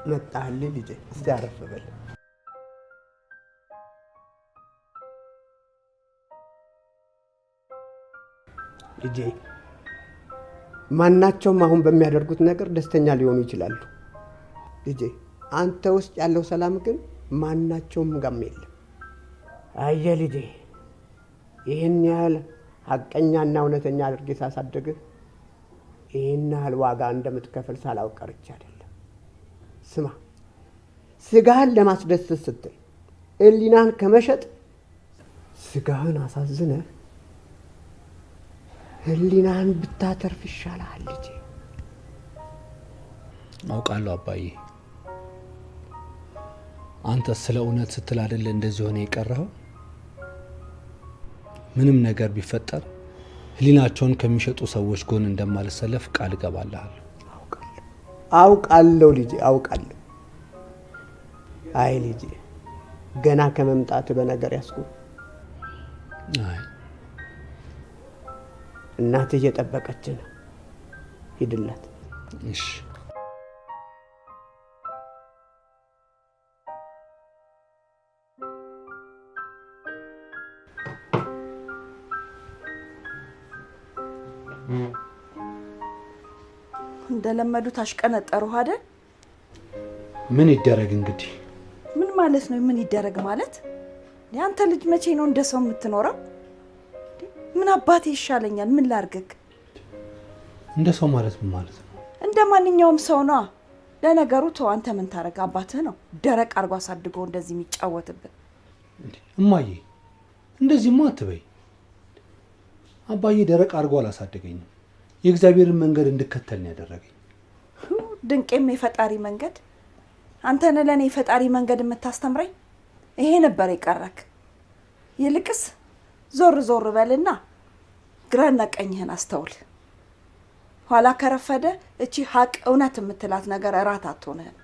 መጣህልኝ ልጄ። እስቲ አረፍ በል ልጄ። ማናቸውም አሁን በሚያደርጉት ነገር ደስተኛ ሊሆኑ ይችላሉ ልጄ። አንተ ውስጥ ያለው ሰላም ግን ማናቸውም ጋም የለም። አየህ ልጄ፣ ይህን ያህል ሐቀኛና እውነተኛ አድርጌ ሳሳደግህ ይህን ያህል ዋጋ እንደምትከፍል ሳላውቅ ቀርቼ አይደለም። ስማ፣ ስጋህን ለማስደሰት ስትል ሕሊናህን ከመሸጥ ስጋህን አሳዝነህ ሕሊናህን ብታተርፍ ይሻልሃል ልጄ። አውቃለሁ አባዬ፣ አንተ ስለ እውነት ስትል አይደለ እንደዚህ ሆነ የቀረኸው። ምንም ነገር ቢፈጠር ሕሊናቸውን ከሚሸጡ ሰዎች ጎን እንደማልሰለፍ ቃል እገባልሃለሁ። አውቃለሁ ልጄ፣ አውቃለሁ። አይ ልጄ፣ ገና ከመምጣት በነገር ያስኩ። አይ እናትህ እየጠበቀች ነው፣ ሂድላት። እሺ እንደለመዱት አሽቀነጠሩ አይደል? ምን ይደረግ እንግዲህ። ምን ማለት ነው? ምን ይደረግ ማለት? ያንተ ልጅ መቼ ነው እንደ ሰው የምትኖረው? ምን አባቴ ይሻለኛል? ምን ላርግክ? እንደ ሰው ማለት ምን ማለት ነው? እንደ ማንኛውም ሰው ነው። ለነገሩ ተው፣ አንተ ምን ታረግ? አባትህ ነው ደረቅ አርጎ አሳድጎ እንደዚህ የሚጫወትብህ። እማዬ እንደዚህማ አትበይ። አባዬ ደረቅ አርጎ አላሳደገኝም። የእግዚአብሔርን መንገድ እንድከተል ነው ያደረገኝ። ድንቄም የፈጣሪ መንገድ። አንተ ነህ ለኔ የፈጣሪ መንገድ የምታስተምረኝ። ይሄ ነበር የቀረክ። ይልቅስ ዞር ዞር በልና ግራና ቀኝህን አስተውል። ኋላ ከረፈደ እቺ ሀቅ እውነት የምትላት ነገር እራት አትሆንህም።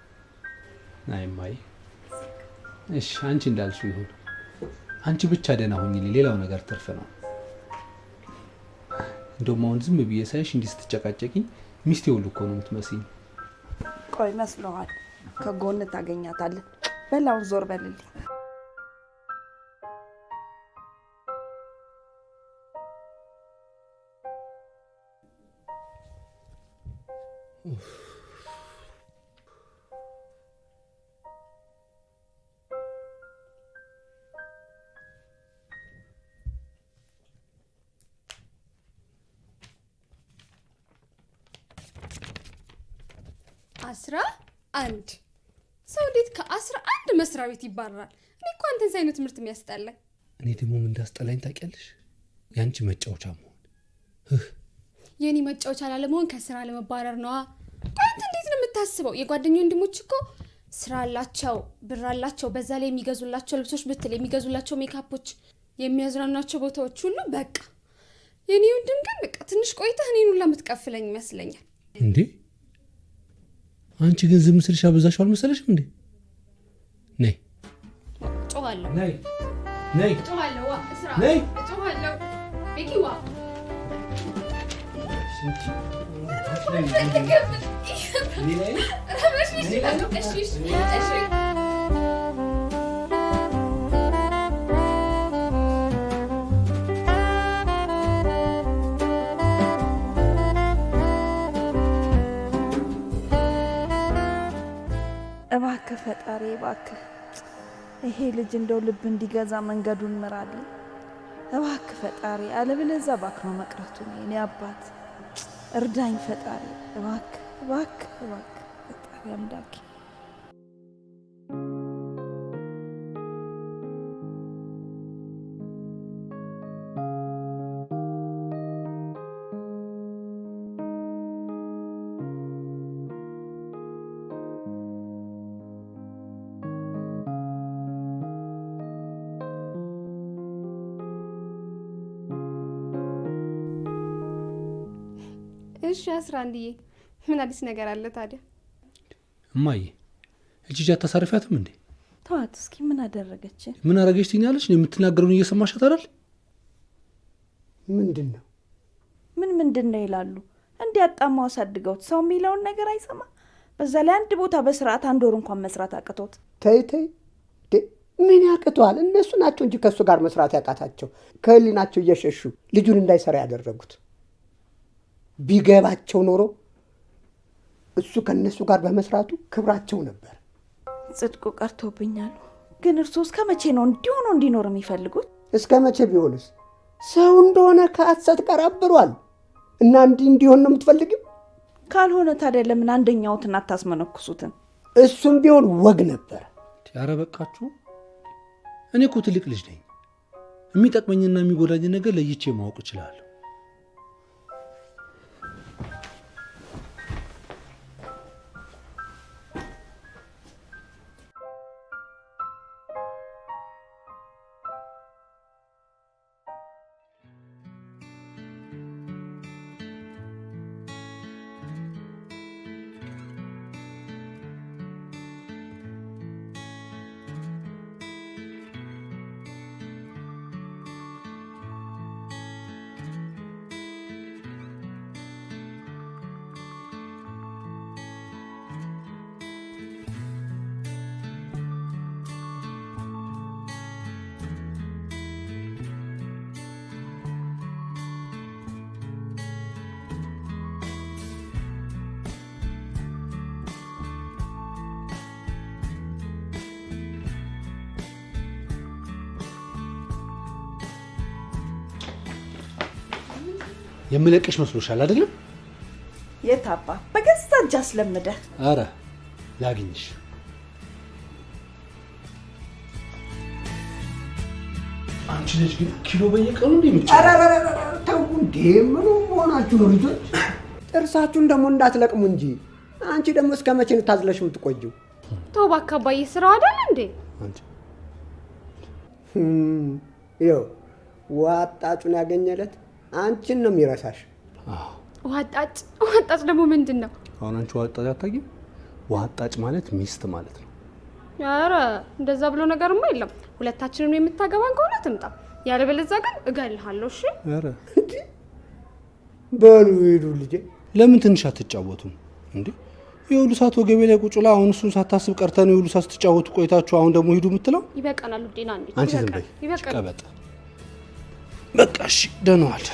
አይ እማዬ፣ እሺ አንቺ እንዳልሽው ይሁን። አንቺ ብቻ ደህና ሁኚልኝ፣ ሌላው ነገር ትርፍ ነው። እንደውም አሁን ዝም ብዬ ሳይሽ እንዲህ ስትጨቃጨቂኝ ሚስቴ ሁሉ እኮ ነው የምትመስይኝ። ቆይ መስሎሃል? ከጎን ታገኛታለህ። በላውን ዞር በልልኝ። አስራ አንድ ሰው እንዴት ከ11 መስሪያ ቤት ይባረራል? እኔ እኮ አንተን ሳይነት ትምህርት የሚያስጠላኝ። እኔ ደግሞ ምን እንዳስጠላኝ ታውቂያለሽ? ያንቺ መጫወቻ መሆን። የኔ መጫወቻ ላለመሆን ከስራ ለመባረር ነዋ። ቆይ አንተ እንዴት ነው የምታስበው? የጓደኛ ወንድሞች እኮ ስራ አላቸው፣ ብር አላቸው። በዛ ላይ የሚገዙላቸው ልብሶች ብትል፣ የሚገዙላቸው ሜካፖች፣ የሚያዝናናቸው ቦታዎች ሁሉ በቃ። የኔ ወንድም ግን በቃ ትንሽ ቆይተህ እኔን ሁላ የምትቀፍለኝ ይመስለኛል። እንዴ አንቺ ግን ዝም ስልሽ አበዛሽው አልመሰለሽም እንዴ? ነይ ጮሃለሁ፣ ነይ ነይ ጮሃለሁ፣ ዋ እስራ ነይ ጮሃለሁ። ቤኪዋ እባክህ ፈጣሪ እባክህ ይሄ ልጅ እንደው ልብ እንዲገዛ መንገዱን ምራልኝ እባክህ ፈጣሪ። አለበለዚያ ባክኖ መቅረቱ ነው። የኔ አባት እርዳኝ ፈጣሪ እባክህ እባክህ እባክህ ፈጣሪ አምላኬ። እሺ 11ዬ ምን አዲስ ነገር አለ ታዲያ? እማዬ እቺ ጃታ ታሳርፊያትም እንዴ? ተዋት እስኪ። ምን አደረገች? ምን አረገች ትኛለሽ? ነው የምትናገሩን እየሰማሻት አይደል? ምንድነው? ምንድነው ይላሉ? እንዲያጣማው አሳድገውት ሰው የሚለውን ነገር አይሰማ። በዛ ላይ አንድ ቦታ በስርዓት አንድ ወር እንኳን መስራት አቅቶት። ተይ ምን ያቅቷል? እነሱ ናቸው እንጂ ከእሱ ጋር መስራት ያቃታቸው። ከህሊናቸው እየሸሹ ልጁን እንዳይሰራ ያደረጉት። ቢገባቸው ኖሮ እሱ ከእነሱ ጋር በመስራቱ ክብራቸው ነበር። ጽድቁ ቀርቶብኛል። ግን እርስዎ እስከ መቼ ነው እንዲሆኑ እንዲኖር የሚፈልጉት? እስከ መቼ ቢሆንስ? ሰው እንደሆነ ከሐሰት ጋር አብሯል እና እንዲሆን ነው የምትፈልጊው? ካልሆነ ታዲያ ለምን አንደኛውትን አታስመነኩሱትን? እሱም ቢሆን ወግ ነበር። ኧረ በቃችሁ። እኔ እኮ ትልቅ ልጅ ነኝ። የሚጠቅመኝና የሚጎዳኝ ነገር ለይቼ ማወቅ እችላለሁ። የምለቅሽ መስሎሻል አይደለም? የታባ በገዛ እጅ አስለምደህ። አረ ላግኝሽ። አንቺ ልጅ ግን ኪሎ በየቀኑ ተው እንዴ! ምን ሆናችሁ ነው ልጆች? ጥርሳችሁን ደግሞ እንዳትለቅሙ እንጂ። አንቺ ደግሞ እስከ መቼ ነው ታዝለሽ የምትቆጂው? ተው እባክህ አባዬ፣ ስራው አይደል እንዴ? አንቺ ይኸው ዋጣጩን ያገኘለት አንቺን ነው የሚረሳሽ። ዋጣጭ ደግሞ ምንድን ነው? አሁን አንቺ ዋጣጭ አታውቂም? ዋጣጭ ማለት ሚስት ማለት ነው። ኧረ እንደዛ ብሎ ነገርማ የለም። ሁለታችንም የምታገባን ከሆነ ትምጣ፣ ያለበለዚያ ግን እገልሃለሁ። እሺ? ኧረ በሉ ሂዱ ልጄ። ለምን ትንሽ አትጫወቱም እንዴ? የሁሉ ሰዓት ወገቤ ላይ ቁጭ ብላ አሁን እሱን ሳታስብ ቀርተን የሁሉ ሰዓት ስትጫወቱ ቆይታችሁ አሁን ደግሞ ሂዱ የምትለው? ይበቃናል ውዴና። አንቺ ዝም በይ ቀበጥ። በቃ እሺ፣ ደህና ዋል።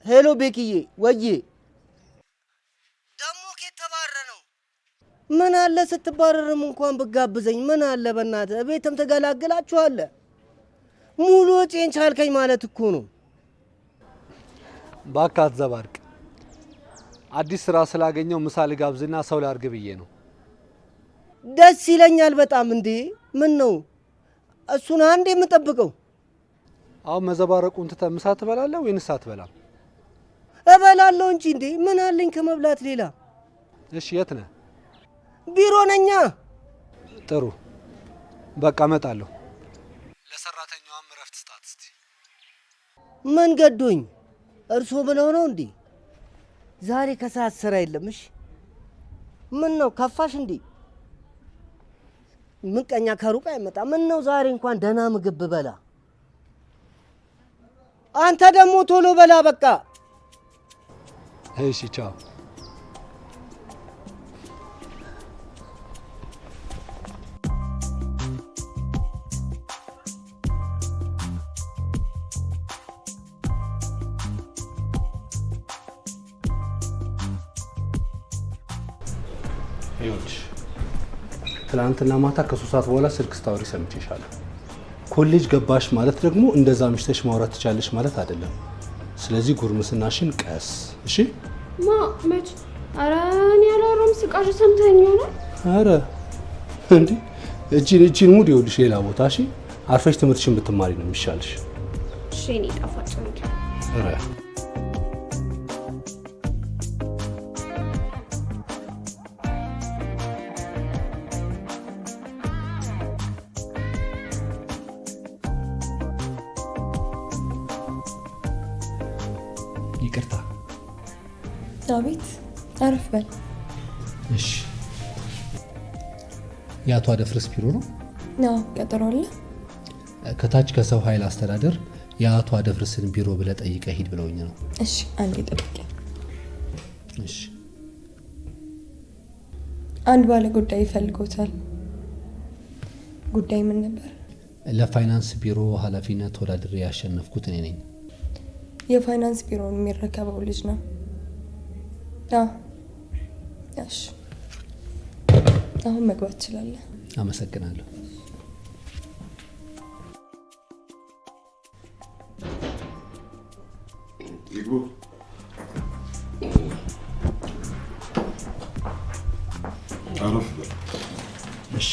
ሄሎ ቤኪዬ፣ ወዬ ደሞ ከየት ተባረረ ነው? ምን አለ ስትባረርም እንኳን ብጋብዘኝ ምን አለ በእናትህ፣ ቤትም ተገላግላችኋለ። ሙሉ ወጪን ቻልከኝ ማለት እኮ ነው። ባካት ዘባርቅ፣ አዲስ ስራ ስላገኘው ምሳ ልጋብዝና ሰው ላርግ ብዬ ነው። ደስ ይለኛል በጣም። እንዴ ምን ነው እሱን አንዴ የምጠብቀው? አሁን መዘባረቁን ትተህ ምሳ ትበላለህ ወይንስ አትበላም? እበላለሁ እንጂ እንዴ ምን አለኝ ከመብላት ሌላ። እሺ የት ነህ? ቢሮ ነኛ። ጥሩ በቃ እመጣለሁ። ለሰራተኛዋም እረፍት ስጣት እስቲ። ምን ገዶኝ? እርሶ ብለው ነው እንዴ? ዛሬ ከሰዓት ስራ የለም። እሺ ምን ነው ከፋሽ እንዴ? ምቀኛ ከሩቅ አይመጣ። ምን ነው ዛሬ እንኳን ደህና ምግብ ብበላ። አንተ ደግሞ ቶሎ በላ በቃ። እሺ ቻው። ይኸውልሽ ትናንትና ማታ ከ3 ሰዓት በኋላ ስልክ ስታወሪ ሰምቼሻለሁ። ኮሌጅ ገባሽ ማለት ደግሞ እንደዛ ምሽተሽ ማውራት ትቻለሽ ማለት አይደለም። ስለዚህ ጉርምስናሽን ቀስ። እሺ መች? ኧረ እኔ ያላወራሁም። ስቃሽ ሰምተኸኝ ይሆናል። ኧረ እንዴ እቺን ሙድ ይኸውልሽ ሌላ ቦታ። እሺ አርፈሽ ትምህርትሽን ብትማሪ ነው የሚሻልሽ። እሺ እኔ ጣፋጭ ነው። ኧረ ይቅርታ። አቤት። አረፍ በል። እሺ። የአቶ አደፍርስ ቢሮ ነው? አዎ፣ ቀጠሮ አለ። ከታች ከሰው ኃይል አስተዳደር የአቶ አደፍርስን ቢሮ ብለህ ጠይቀህ ሂድ ብለውኝ ነው። እሺ፣ አንዴ ጠብቂ። እሺ። አንድ ባለ ጉዳይ ይፈልጎታል። ጉዳይ ምን ነበር? ለፋይናንስ ቢሮ ኃላፊነት ተወዳድሬ ያሸነፍኩት እኔ ነኝ። የፋይናንስ ቢሮውን የሚረከበው ልጅ ነው። አዎ። እሺ፣ አሁን መግባት ትችላለህ። አመሰግናለሁ። ይግቡ። አረፍ በል። እሺ።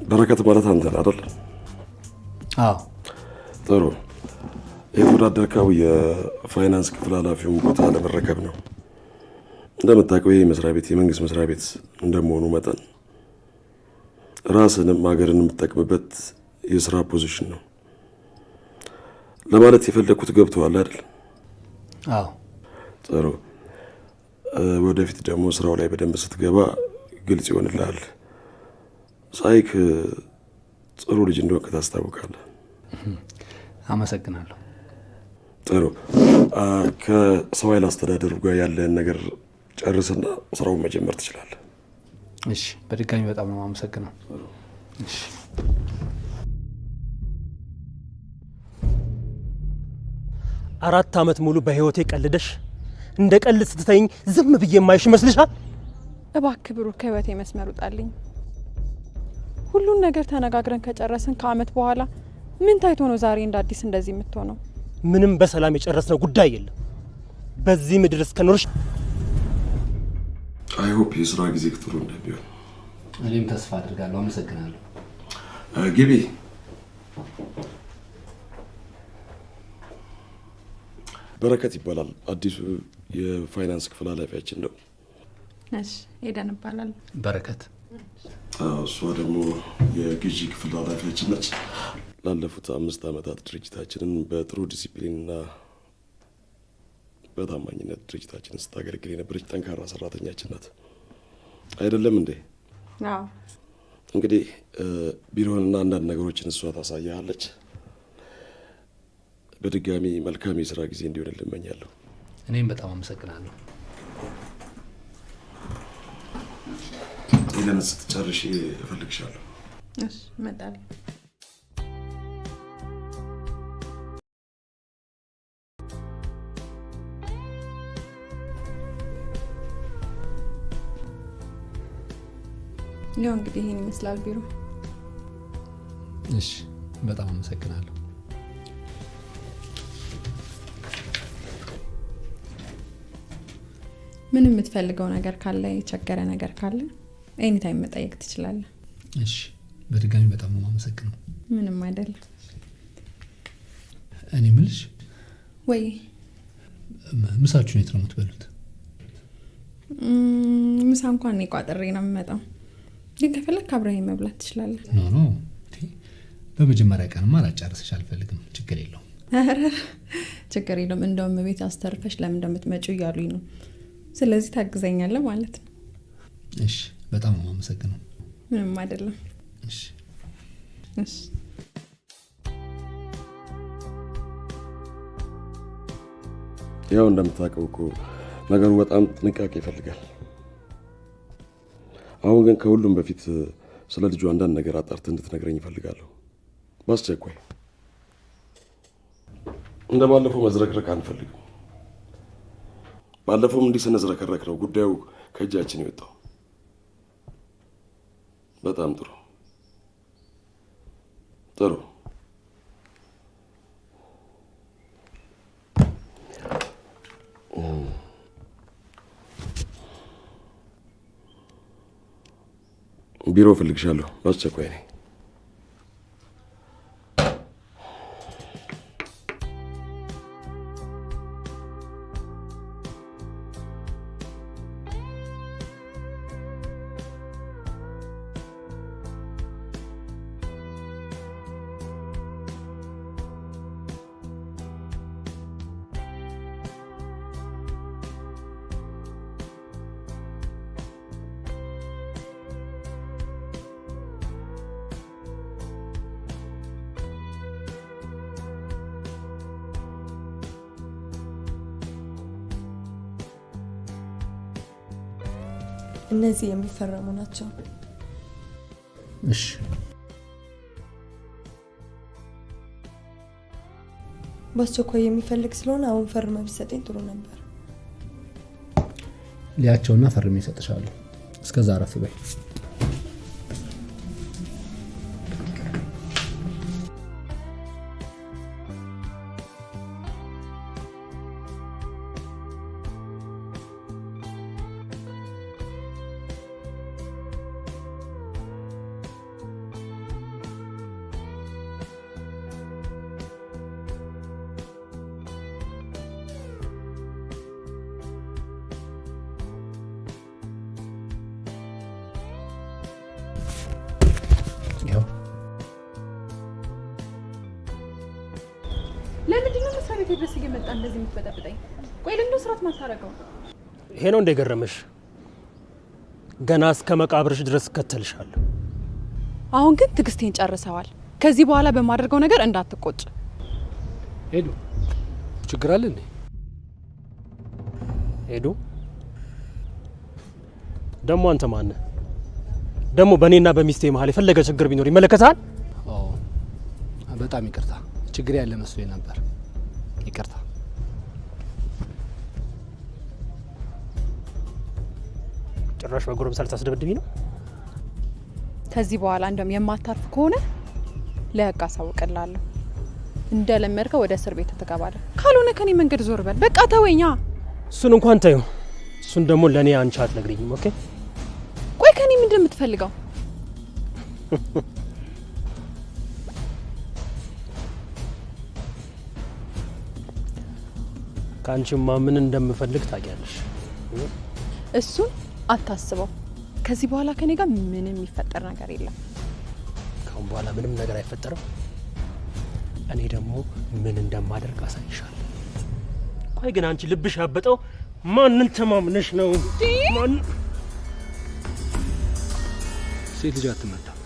በረከት ማለት አንተ ነህ አይደል? አዎ። ጥሩ። የተወዳደርከው የፋይናንስ ክፍል ኃላፊውን ቦታ ለመረከብ ነው። እንደምታውቀው ይህ መስሪያ ቤት የመንግስት መስሪያ ቤት እንደመሆኑ መጠን ራስንም ሀገርን የምትጠቅምበት የስራ ፖዚሽን ነው ለማለት የፈለግኩት ገብቶሃል አይደል? አዎ። ጥሩ። ወደፊት ደግሞ ስራው ላይ በደንብ ስትገባ ግልጽ ይሆንልሃል። ሳይክ ጥሩ ልጅ እንደሆንክ ታስታውቃለህ። አመሰግናለሁ። ጥሩ። ከሰው ኃይል አስተዳደሩ ጋር ያለህን ነገር ጨርስና ስራውን መጀመር ትችላለህ። እሺ። በድጋሚ በጣም ነው አመሰግናለሁ። እሺ። አራት ዓመት ሙሉ በህይወቴ ቀልደሽ እንደ ቀልድ ስትተይኝ ዝም ብዬ የማይሽ ይመስልሻል? እባክህ ብሩክ ከህይወቴ መስመር ውጣልኝ። ሁሉን ነገር ተነጋግረን ከጨረስን ከአመት በኋላ ምን ታይቶ ነው ዛሬ እንደ አዲስ እንደዚህ የምትሆነው? ምንም በሰላም የጨረስነው ጉዳይ የለም። በዚህ ምድር እስከኖርሽ አይ ሆፕ የስራ ጊዜ ጥሩ እንደሚሆን እኔም ተስፋ አድርጋለሁ። አመሰግናለሁ። ግቢ። በረከት ይባላል። አዲሱ የፋይናንስ ክፍል ኃላፊያችን ነው። እሺ፣ ሄደን ይባላል። በረከት። እሷ ደግሞ የግዢ ክፍል ኃላፊያችን ነች። ላለፉት 5 ዓመታት ድርጅታችንን በጥሩ ዲሲፕሊንና በታማኝነት ድርጅታችንን ስታገለግል የነበረች ጠንካራ ሰራተኛችን ናት። አይደለም እንዴ? አዎ። እንግዲህ ቢሮውንና አንዳንድ ነገሮችን እሷ ታሳያለች። በድጋሚ መልካም የስራ ጊዜ እንዲሆን እመኛለሁ። እኔም በጣም አመሰግናለሁ። ሄደን ስትጨርሺ እፈልግሻለሁ። እሺ፣ እመጣለሁ። ያው እንግዲህ ይሄን ይመስላል ቢሮ። እሺ፣ በጣም አመሰግናለሁ። ምን የምትፈልገው ነገር ካለ፣ የቸገረ ነገር ካለ ኤኒ ታይም መጠየቅ ትችላለህ። እሺ፣ በድጋሚ በጣም ነው የማመሰግነው። ምንም አይደለም። እኔ የምልሽ ወይ ምሳችሁን የት ነው የምትበሉት? ምሳ እንኳን እኔ ቋጥሬ ነው የምመጣው፣ ግን ከፈለክ አብረኸኝ መብላት ትችላለህ። ኖ በመጀመሪያ ቀንማ አላጫርስሽ አልፈልግም። ችግር የለውም። ኧረ ችግር የለውም። እንደውም ቤት አስተርፈሽ ለምን እንደምትመጪው እያሉኝ ነው። ስለዚህ ታግዘኛለህ ማለት ነው። እሺ፣ በጣም ነው የማመሰግነው። ምንም አይደለም። እሺ። እሺ። ያው እንደምታውቀው እኮ ነገሩ በጣም ጥንቃቄ ይፈልጋል። አሁን ግን ከሁሉም በፊት ስለ ልጁ አንዳንድ ነገር አጣርተህ እንድትነግረኝ ይፈልጋለሁ። በአስቸኳይ። እንደ ባለፈው መዝረክረክ አንፈልግም። ባለፈውም እንዲህ ስንዝረከረክ ነው ጉዳዩ ከእጃችን የወጣው። በጣም ጥሩ ጥሩ። ቢሮ እፈልግሻለሁ በአስቸኳይ ነኝ። እነዚህ የሚፈረሙ ናቸው። እሺ በአስቸኳይ የሚፈልግ ስለሆነ አሁን ፈርመ ቢሰጠኝ ጥሩ ነበር። ሊያቸውና ፈርሜ እሰጥሻለሁ። እስከዛ አረፍ በይ። ለምንድን ነው መስሪያ ቤት ድረስ እየመጣ እንደዚህ የምትበጠብጠኝ? ቆይ ለምንድን ስራት ማታረገው? ይሄ ነው እንደገረመሽ? ገና እስከ መቃብርሽ ድረስ እከተልሻለሁ። አሁን ግን ትዕግስቴን ጨርሰዋል። ከዚህ በኋላ በማደርገው ነገር እንዳትቆጭ። ሄዱ ችግር አለ እንዴ? ሄዱ ደግሞ አንተ ማን ነህ? ደግሞ በእኔና በሚስቴ መሀል የፈለገ ችግር ቢኖር ይመለከታል? በጣም ይቅርታ፣ ችግር ያለ መስሎኝ ነበር። ይቅርታ። ጭራሽ በጎረምሳ ልታስደበድቢ ነው? ከዚህ በኋላ እንደም የማታርፍ ከሆነ ለህግ አሳውቅልሃለሁ። እንደለመድከው ወደ እስር ቤት ትገባለህ። ካልሆነ ከኔ መንገድ ዞር በል። በቃ ተወኛ። እሱን እንኳን ተይው። እሱን ደግሞ ለእኔ አንቺ አትነግሪኝም። ኦኬ? ቆይ ከኔ ምንድን የምትፈልገው? ከአንቺማ ምን እንደምፈልግ ታውቂያለሽ። እሱን አታስበው። ከዚህ በኋላ ከኔ ጋር ምንም የሚፈጠር ነገር የለም። ካሁን በኋላ ምንም ነገር አይፈጠርም። እኔ ደግሞ ምን እንደማደርግ አሳይሻለሁ። ቆይ ግን አንቺ ልብሽ ያበጠው ማንን ተማምነሽ ነው? ማን ሴት ልጅ አትመታም።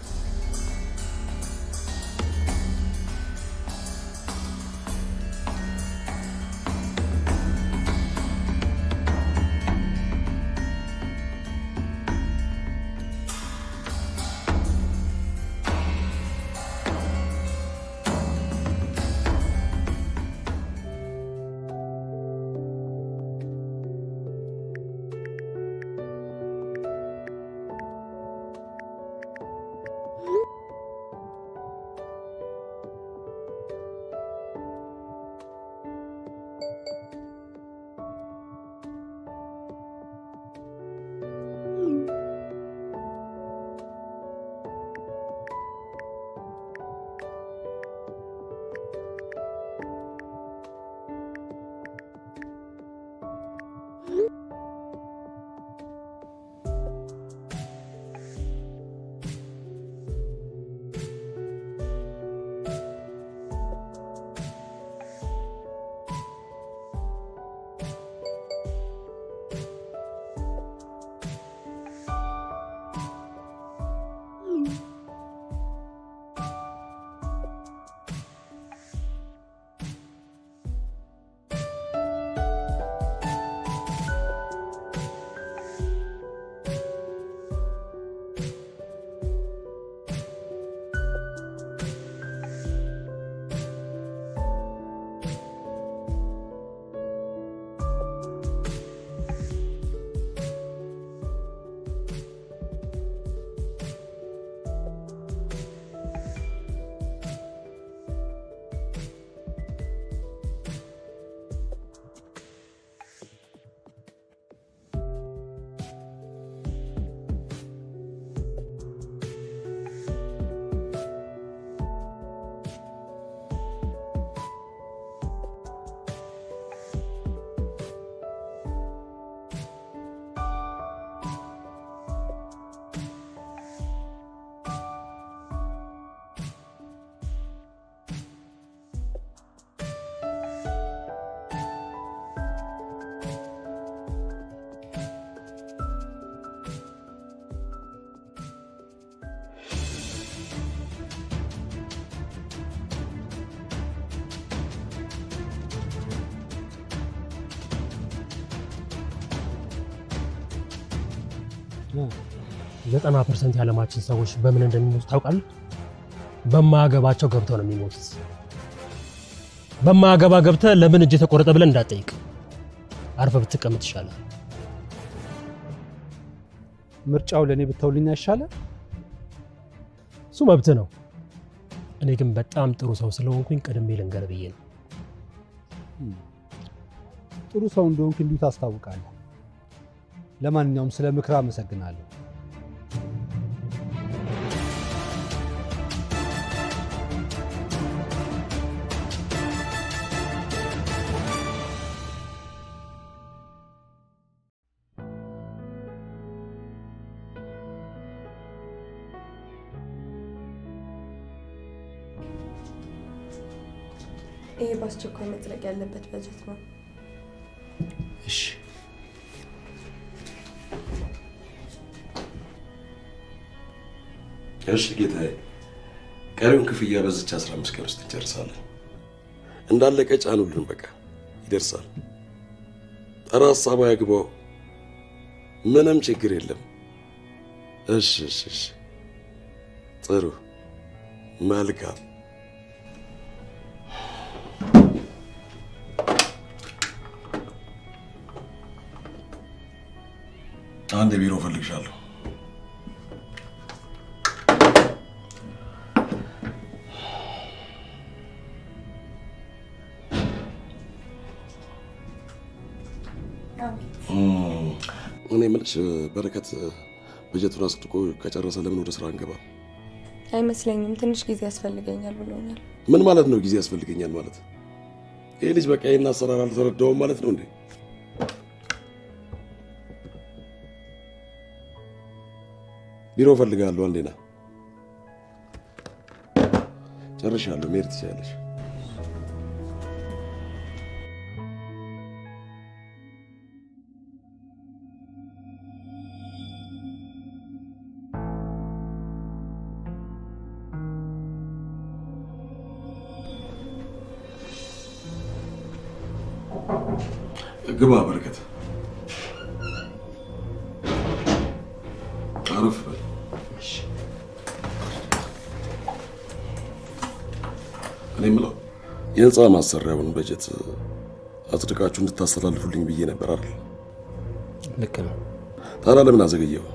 90% የዓለማችን ሰዎች በምን እንደሚሞቱ ታውቃለህ? በማያገባቸው ገብተው ነው የሚሞቱት። በማያገባ ገብተህ ለምን እጅ ተቆረጠ ብለን እንዳትጠይቅ፣ አርፈህ ብትቀመጥ ይሻላል። ምርጫው ለኔ ብተውልኝ አይሻልም? እሱ መብት ነው። እኔ ግን በጣም ጥሩ ሰው ስለሆንኩኝ ቀድሜ ልንገር ብዬ ነው። ጥሩ ሰው እንደሆንክ እንዲሁ ታስታውቃለህ። ለማንኛውም ስለ ምክር አመሰግናለሁ። ይሄ በአስቸኳይ መጥለቅ ያለበት በጀት ነው። እሺ እሺ ጌታዬ፣ ቀሪውን ክፍያ በዚች 15 ቀን ውስጥ እንጨርሳለን። እንዳለቀ ጫኑልን፣ በቃ ይደርሳል። ኧረ ሀሳቡ ያግባው፣ ምንም ችግር የለም። እሺ እሺ እሺ፣ ጥሩ መልካም። አንድ ቢሮ ፈልግሻለሁ። እኔ የምልሽ በረከት በጀቱን አጽድቆ ከጨረሰ ለምን ወደ ስራ አንገባም? አይመስለኝም። ትንሽ ጊዜ ያስፈልገኛል ብሎኛል። ምን ማለት ነው ጊዜ ያስፈልገኛል ማለት? ይሄ ልጅ በቃ ይሄን አሰራር አልተረዳውም ማለት ነው እንዴ? ቢሮ ፈልጋለሁ። አንዴ ና። ጨርሻለሁ። መሄድ ትችያለሽ። ግባ በረከት። አረፍ በል። እኔ የምለው የህንፃ ማሰሪያውን በጀት አጽድቃችሁ እንድታስተላልፉልኝ ብዬ ነበር አይደል? ልክ ነው። ታዲያ ለምን አዘገየው?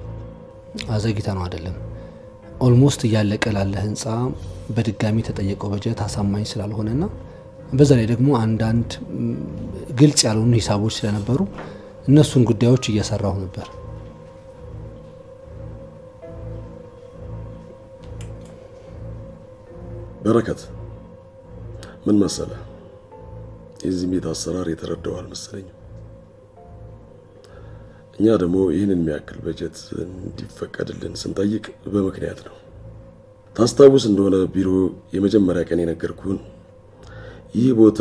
አዘግይታ ነው አይደለም። ኦልሞስት እያለቀ ላለ ህንፃ በድጋሚ ተጠየቀው በጀት አሳማኝ ስላልሆነና በዛ ላይ ደግሞ አንዳንድ ግልጽ ያልሆኑ ሂሳቦች ስለነበሩ እነሱን ጉዳዮች እየሰራሁ ነበር። በረከት ምን መሰለ፣ የዚህ ቤት አሰራር የተረዳው አልመሰለኝም። እኛ ደግሞ ይህንን የሚያክል በጀት እንዲፈቀድልን ስንጠይቅ በምክንያት ነው። ታስታውስ እንደሆነ ቢሮ የመጀመሪያ ቀን የነገርኩህን ይህ ቦታ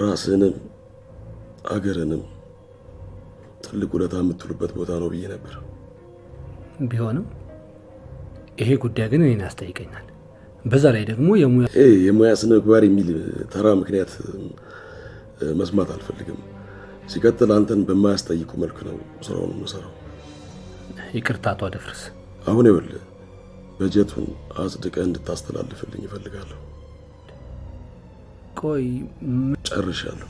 ራስንም አገርንም ትልቅ ውለታ የምትውሉበት ቦታ ነው ብዬ ነበር። ቢሆንም ይሄ ጉዳይ ግን እኔን ያስጠይቀኛል። በዛ ላይ ደግሞ የሙያ ስነ ምግባር የሚል ተራ ምክንያት መስማት አልፈልግም። ሲቀጥል አንተን በማያስጠይቁ መልኩ ነው ስራውን የምሰራው። ይቅርታ አቶ አደፍርስ። አሁን ይኸውልህ በጀቱን አጽድቀህ እንድታስተላልፍልኝ እፈልጋለሁ። ቆይ ጨርሻለሁ።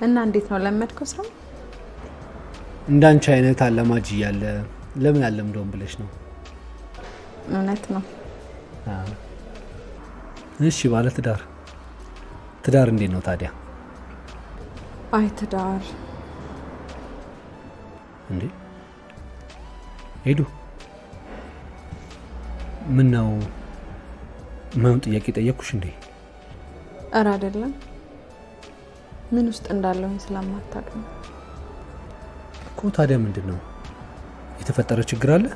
እና እንዴት ነው ለመድከው ስራ? እንዳንቺ አይነት አለማጅ እያለ ለምን አለምደውም ብለሽ ነው? እውነት ነው። እሺ ባለ ትዳር እንዴት ነው ታዲያ? አይ ትዳር እንዴ ሄዱ ምን ነው ጥያቄ ጠየቅኩሽ እንዴ? ኧረ አይደለም። ምን ውስጥ እንዳለሁኝ ስለማታውቅ ነው እኮ። ታዲያ ምንድን ነው የተፈጠረ ችግር አለ?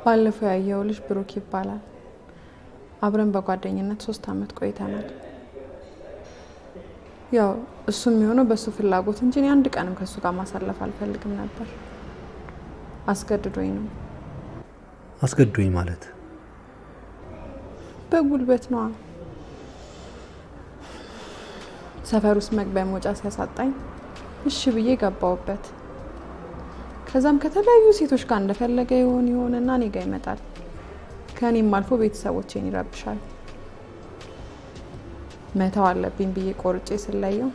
ባለፈው ያየው ልጅ ብሩክ ይባላል። አብረን በጓደኝነት 3 አመት ቆይተናል። ያው እሱ የሚሆነው በሱ ፍላጎት እንጂ እኔ አንድ ቀንም ከሱ ጋር ማሳለፍ አልፈልግም ነበር። አስገድዶኝ ነው። አስገድዶኝ ማለት በጉልበት ነው። ሰፈር ውስጥ መግቢያ መውጫ ሲያሳጣኝ እሺ ብዬ ገባውበት። ከዛም ከተለያዩ ሴቶች ጋር እንደፈለገ ይሆንና እኔ ጋር ይመጣል። ከኔም አልፎ ቤተሰቦቼን ይረብሻል። መተው አለብኝ ብዬ ቆርጬ ስለየው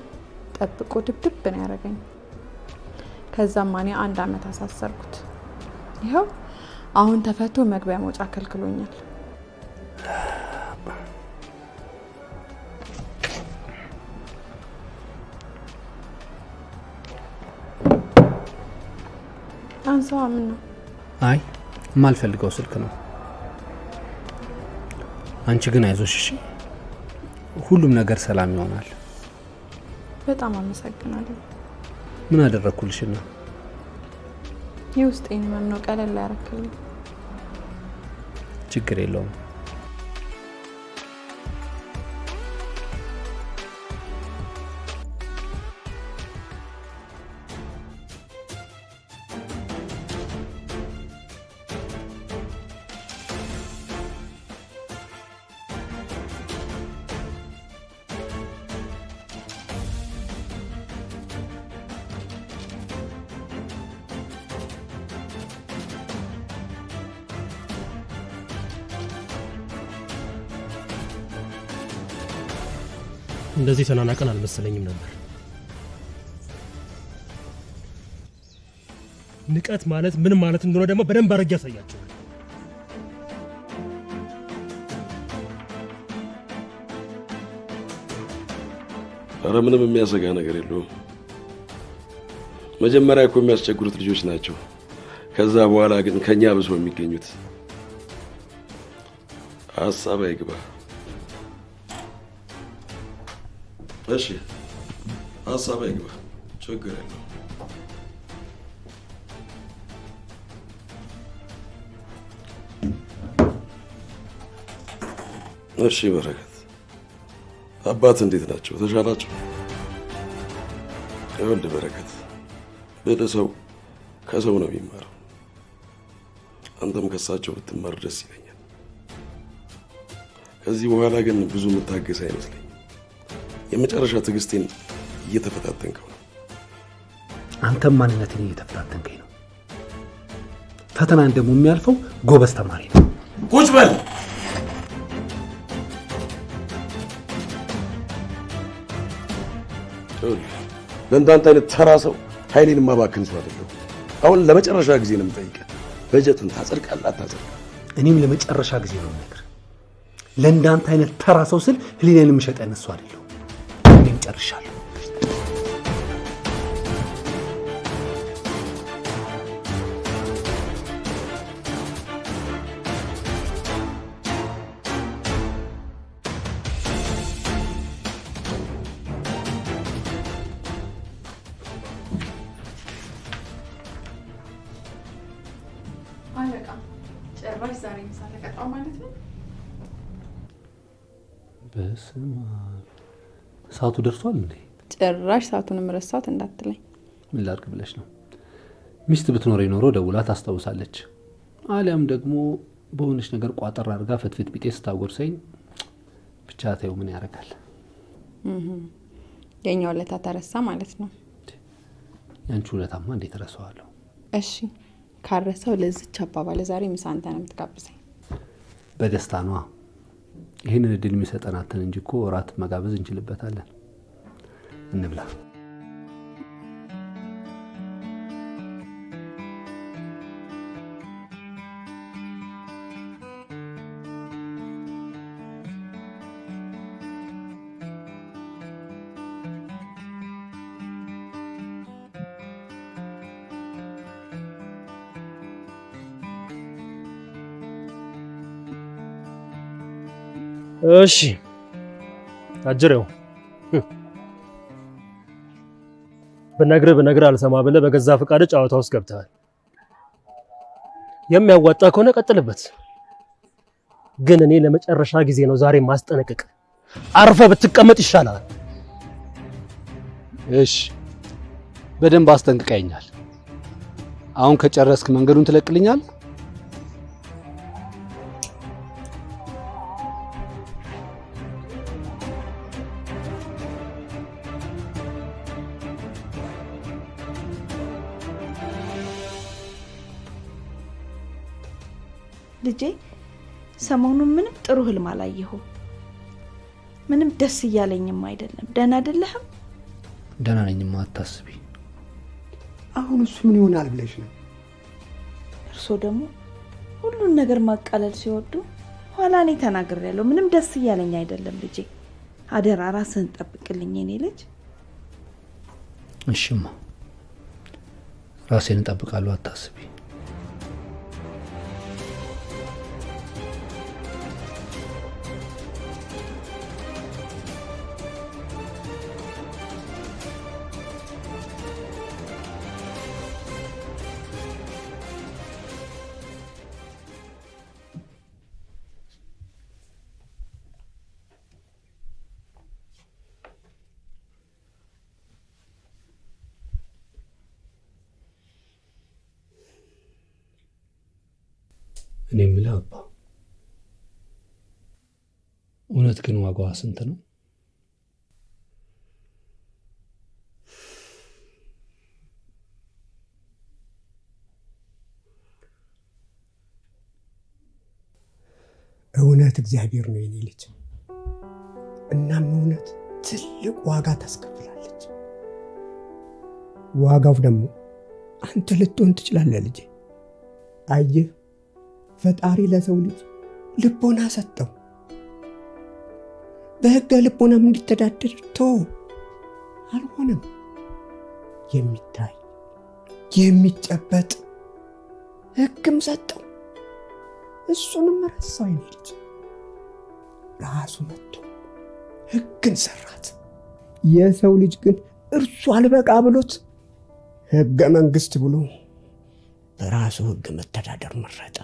ጠብቆ ድብድብ ነው ያደረገኝ። ከዛም እኔ 1 አመት አሳሰርኩት። ይኸው አሁን ተፈቶ መግቢያ መውጫ ከልክሎኛል። አንሳው ምን ነው? አይ የማልፈልገው ስልክ ነው። አንቺ ግን አይዞሽ እሺ፣ ሁሉም ነገር ሰላም ይሆናል። በጣም አመሰግናለሁ። ምን አደረኩልሽና? የውስጤን ህመም ነው ቀለል ያረክልኝ። ችግር የለውም። እንደዚህ ተናናቀን አልመሰለኝም ነበር። ንቀት ማለት ምን ማለት እንደሆነ ደግሞ በደንብ አድርጌ ያሳያቸዋል። ኧረ ምንም የሚያሰጋ ነገር የለውም። መጀመሪያ እኮ የሚያስቸግሩት ልጆች ናቸው። ከዛ በኋላ ግን ከኛ ብሶ የሚገኙት። ሀሳብ አይግባ። እሺ ሀሳብ አይግባ፣ ችግር የለውም። እሺ በረከት፣ አባት እንዴት ናቸው? ተሻላቸው? ይኸውልህ በረከት፣ ብልህ ሰው ከሰው ነው የሚማረው። አንተም ከሳቸው ብትማር ደስ ይለኛል። ከዚህ በኋላ ግን ብዙ የምታገስ አይመስለኝም። የመጨረሻ ትዕግስቴን እየተፈታተንከው ነው። አንተም ማንነትን እየተፈታተንከኝ ነው። ፈተናን ደግሞ የሚያልፈው ጎበዝ ተማሪ ነው። ቁጭ በል። ለእንዳንተ አይነት ተራ ሰው ኃይሌን ማባክን ሰው አይደለሁ። አሁን ለመጨረሻ ጊዜ ነው የምጠይቀህ፣ በጀቱን ታጸድቃለህ አታጸድቅም? እኔም ለመጨረሻ ጊዜ ነው የምነግርህ። ለእንዳንተ አይነት ተራ ሰው ስል ህሊናዬን የምሸጥ አይነት ሰው አይደለሁ። እኔም ጨርሻለሁ። ጭራሽ ዛሬ ምሳ ተቀጣው ማለት ነው። በስመ አብ፣ ሰዓቱ ደርሷል እንዴ? ጭራሽ ሰዓቱንም ረሳሁት እንዳትለኝ። ምን ላድርግ ብለሽ ነው? ሚስት ብትኖር ኖሮ ደውላ ታስታውሳለች። አሊያም ደግሞ በሆነች ነገር ቋጠር አድርጋ ፍትፍት ቢጤ ስታጎርሰኝ ብቻ ተይው፣ ምን ያደርጋል። የኛ ውለታ ተረሳ ማለት ነው። ያንቺ ውለታማ እንዴት እረሳዋለሁ? እሺ ካረሰው ለዚች አባባለ ዛሬ ምሳ አንተ ነው የምትጋብዘኝ። በደስታ ነዋ። ይህንን እድል የሚሰጠናትን እንጂ እኮ እራት መጋበዝ እንችልበታለን። እንብላ። እሺ አጅሬው በነግር አልሰማ ብለህ በገዛ ፈቃድ ጨዋታ ውስጥ ገብተሃል። የሚያዋጣ ከሆነ ቀጥልበት። ግን እኔ ለመጨረሻ ጊዜ ነው ዛሬ ማስጠነቅቅ። አርፈ ብትቀመጥ ይሻላል። እሺ በደንብ አስጠንቅቀኛል። አሁን ከጨረስክ መንገዱን ትለቅልኛል? ልጄ ሰሞኑን ምንም ጥሩ ህልም አላየሁም። ምንም ደስ እያለኝም አይደለም። ደህና አይደለህም? ደህና ነኝማ፣ አታስቢ። አሁን እሱ ምን ይሆናል ብለሽ ነው? እርሶ ደግሞ ሁሉን ነገር ማቃለል ሲወዱ ኋላ እኔ ተናግሬያለሁ። ምንም ደስ እያለኝ አይደለም ልጄ። አደራ ራስህን ጠብቅልኝ የኔ ልጅ። እሺማ ራሴን እጠብቃለሁ፣ አታስቢ። እኔ የምልህ አባ፣ እውነት ግን ዋጋዋ ስንት ነው? እውነት እግዚአብሔር ነው የኔ ልጅ። እናም እውነት ትልቅ ዋጋ ታስከፍላለች። ዋጋው ደግሞ አንተ ልትሆን ትችላለህ ልጄ። አየህ፣ ፈጣሪ ለሰው ልጅ ልቦና ሰጠው። በሕገ ልቦናም እንዲተዳደር ተወው። አልሆነም። የሚታይ የሚጨበጥ ሕግም ሰጠው። እሱንም ረሳው የኔ ልጅ። ራሱ መጥቶ ሕግን ሰራት። የሰው ልጅ ግን እርሱ አልበቃ ብሎት ሕገ መንግሥት ብሎ በራሱ ሕግ መተዳደር መረጠ።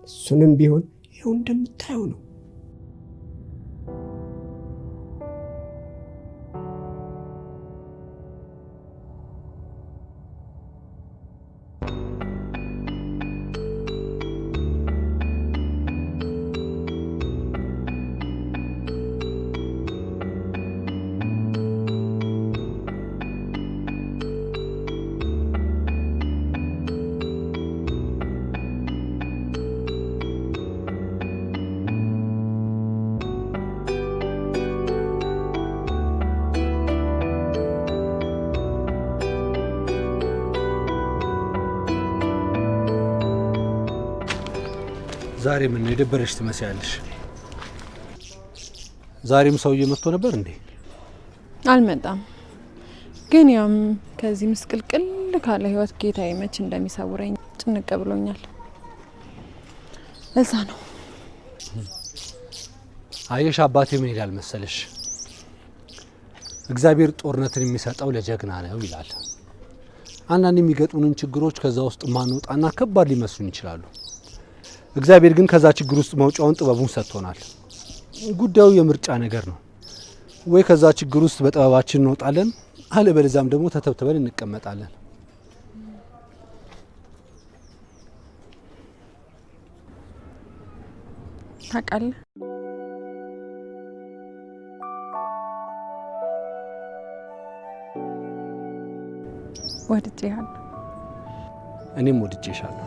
እሱንም ቢሆን ይኸው እንደምታየው ነው። ዛሬ ምን የደበረሽ ትመስያለሽ? ዛሬም ሰውዬ መጥቶ ነበር እንዴ? አልመጣም። ግን ያም ከዚህ ምስቅልቅል ካለ ህይወት ጌታዬ መች እንደሚሰውረኝ ጭንቅ ብሎኛል። ለዛ ነው። አየሽ አባቴ ምን ይላል መሰለሽ? እግዚአብሔር ጦርነትን የሚሰጠው ለጀግና ነው ይላል። አንዳንድ የሚገጥሙንን ችግሮች ከዛ ውስጥ ማንወጣና ከባድ ሊመስሉን ይችላሉ። እግዚአብሔር ግን ከዛ ችግር ውስጥ መውጫውን ጥበቡን ሰጥቶናል። ጉዳዩ የምርጫ ነገር ነው። ወይ ከዛ ችግር ውስጥ በጥበባችን እንወጣለን፣ አለበለዚያም ደግሞ ተተብትበን እንቀመጣለን። ታውቃለህ፣ ወድጄሃለሁ። እኔም ወድጄሻለሁ።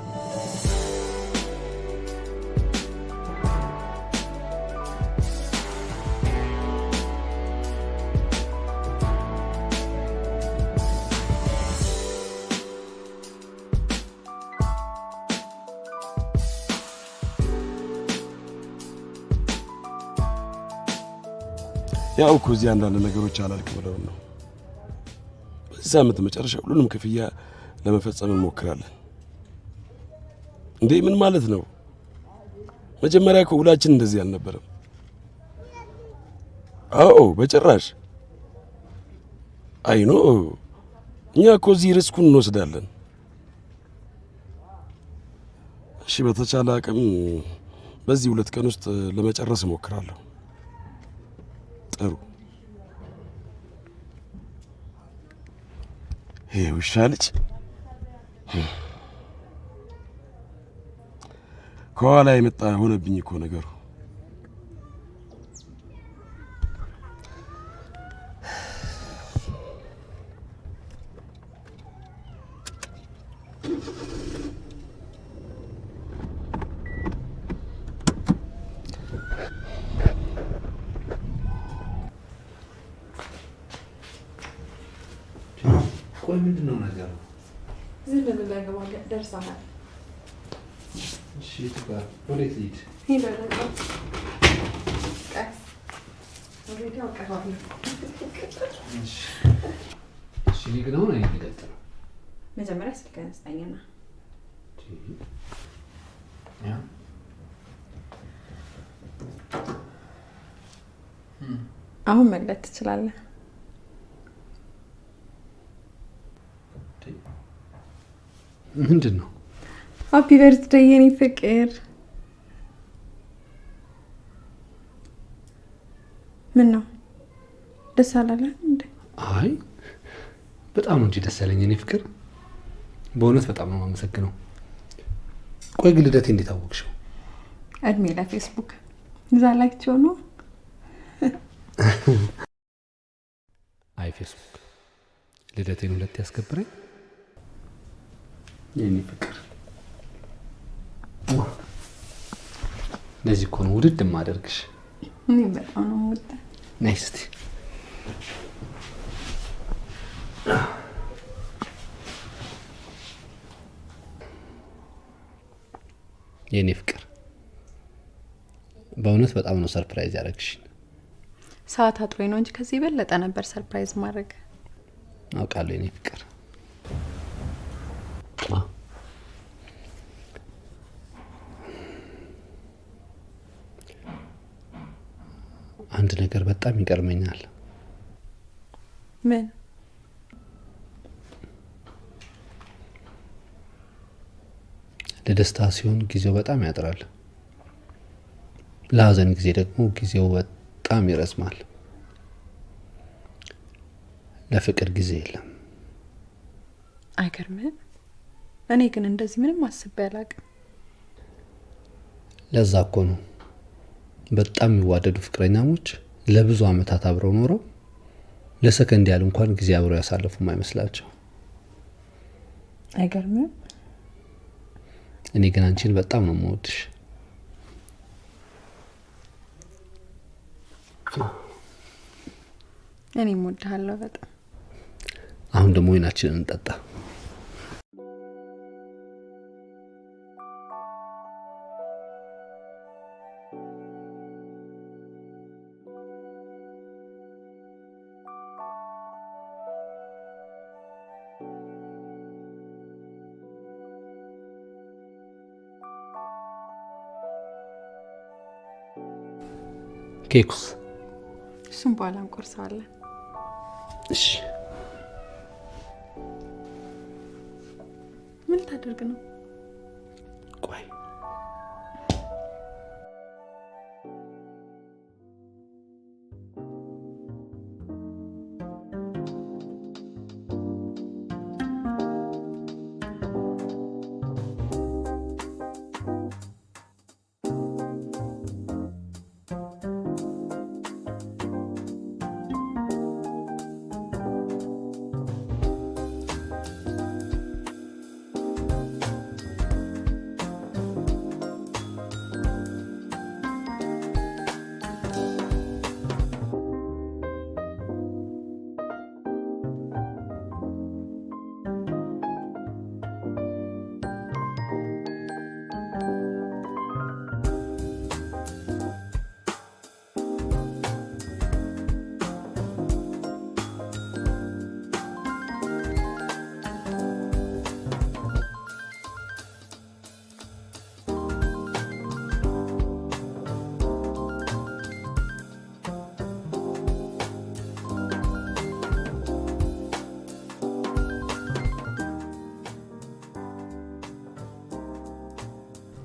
ያው እኮ እዚህ አንዳንድ ነገሮች አላልክ ብለው ነው። በዚህ ሳምንት መጨረሻ ሁሉንም ክፍያ ለመፈጸም እንሞክራለን። እንዴ ምን ማለት ነው? መጀመሪያ እኮ ውላችን እንደዚህ አልነበረም። አዎ በጭራሽ። አይኖ እኛ እኮ እዚህ ሪስኩን እንወስዳለን። እሺ በተቻለ አቅም በዚህ 2 ቀን ውስጥ ለመጨረስ እሞክራለሁ። ጥሩ። ይሄ ውሻ ልጅ ከኋላ የመጣ ሆነብኝ እኮ ነገሩ። ቆይ ምንድነው ነገሩ? ዝም ብለህ ገባ ደርሰሃል። እሺ ትባል ወዴት ልሂድ? እሺ ግን አሁን አይቀጥልም። መጀመሪያ ስልክህን ስጠኝና አሁን መግለጥ ትችላለህ። ምንድን ነው? ሃፒ በርዝዴይ የኔ ፍቅር። ምን ነው ደስ አላለህ እንዴ? አይ በጣም ነው እንጂ ደስ ያለኝ የኔ ፍቅር። በእውነት በጣም ነው የማመሰግነው። ቆይ ግን ልደቴ እንዴት አወቅሽው? እድሜ ለፌስቡክ እዛ ላይቸው ነው። አይ ፌስቡክ ልደቴን 2 ያስከብረኝ የኔ ፍቅር። ለዚህ እኮ ነው ውድድ የማደርግሽ። እኔ በጣም ነው የምወደው። ናይስቲ የኔ ፍቅር በእውነት በጣም ነው ሰርፕራይዝ ያደረግሽኝ። ሰዓት አጥሮኝ ነው እንጂ ከዚህ የበለጠ ነበር ሰርፕራይዝ ማድረግ። አውቃለሁ የኔ ፍቅር። አንድ ነገር በጣም ይገርመኛል። ምን? ለደስታ ሲሆን ጊዜው በጣም ያጥራል፣ ለሀዘን ጊዜ ደግሞ ጊዜው በጣም ይረዝማል። ለፍቅር ጊዜ የለም። አይገርምም? እኔ ግን እንደዚህ ምንም አስቤ አላውቅም። ለዛ እኮ ነው በጣም የሚዋደዱ ፍቅረኛሞች ለብዙ አመታት አብረው ኖረው ለሰከንድ ያህል እንኳን ጊዜ አብረው ያሳለፉ የማይመስላቸው። አይገርምም? እኔ ግን አንቺን በጣም ነው የምወድሽ። እኔም እወድሃለሁ በጣም። አሁን ደግሞ ወይናችንን እንጠጣ። ኬኩስ? እሱም በኋላ እንቆርሰዋለን። እሺ። ምን ታደርግ ነው? ቆይ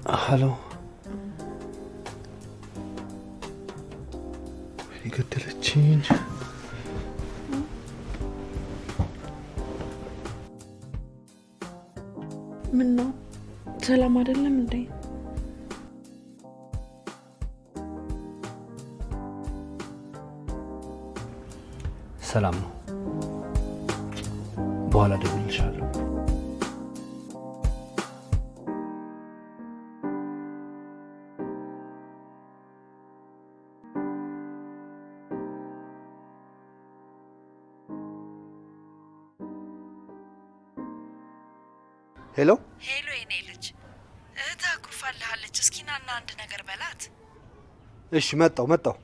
ሄሎ ገደለችኝ። ምን ነው ሰላም አይደለም እንዴ? ሰላም ነው። በኋላ እደውልልሻለሁ። ሄሎ ሄሎ፣ የኔ ልጅ እህትህ አኩርፋልሃለች። እስኪ ናና አንድ ነገር በላት። እሺ፣ መጣው።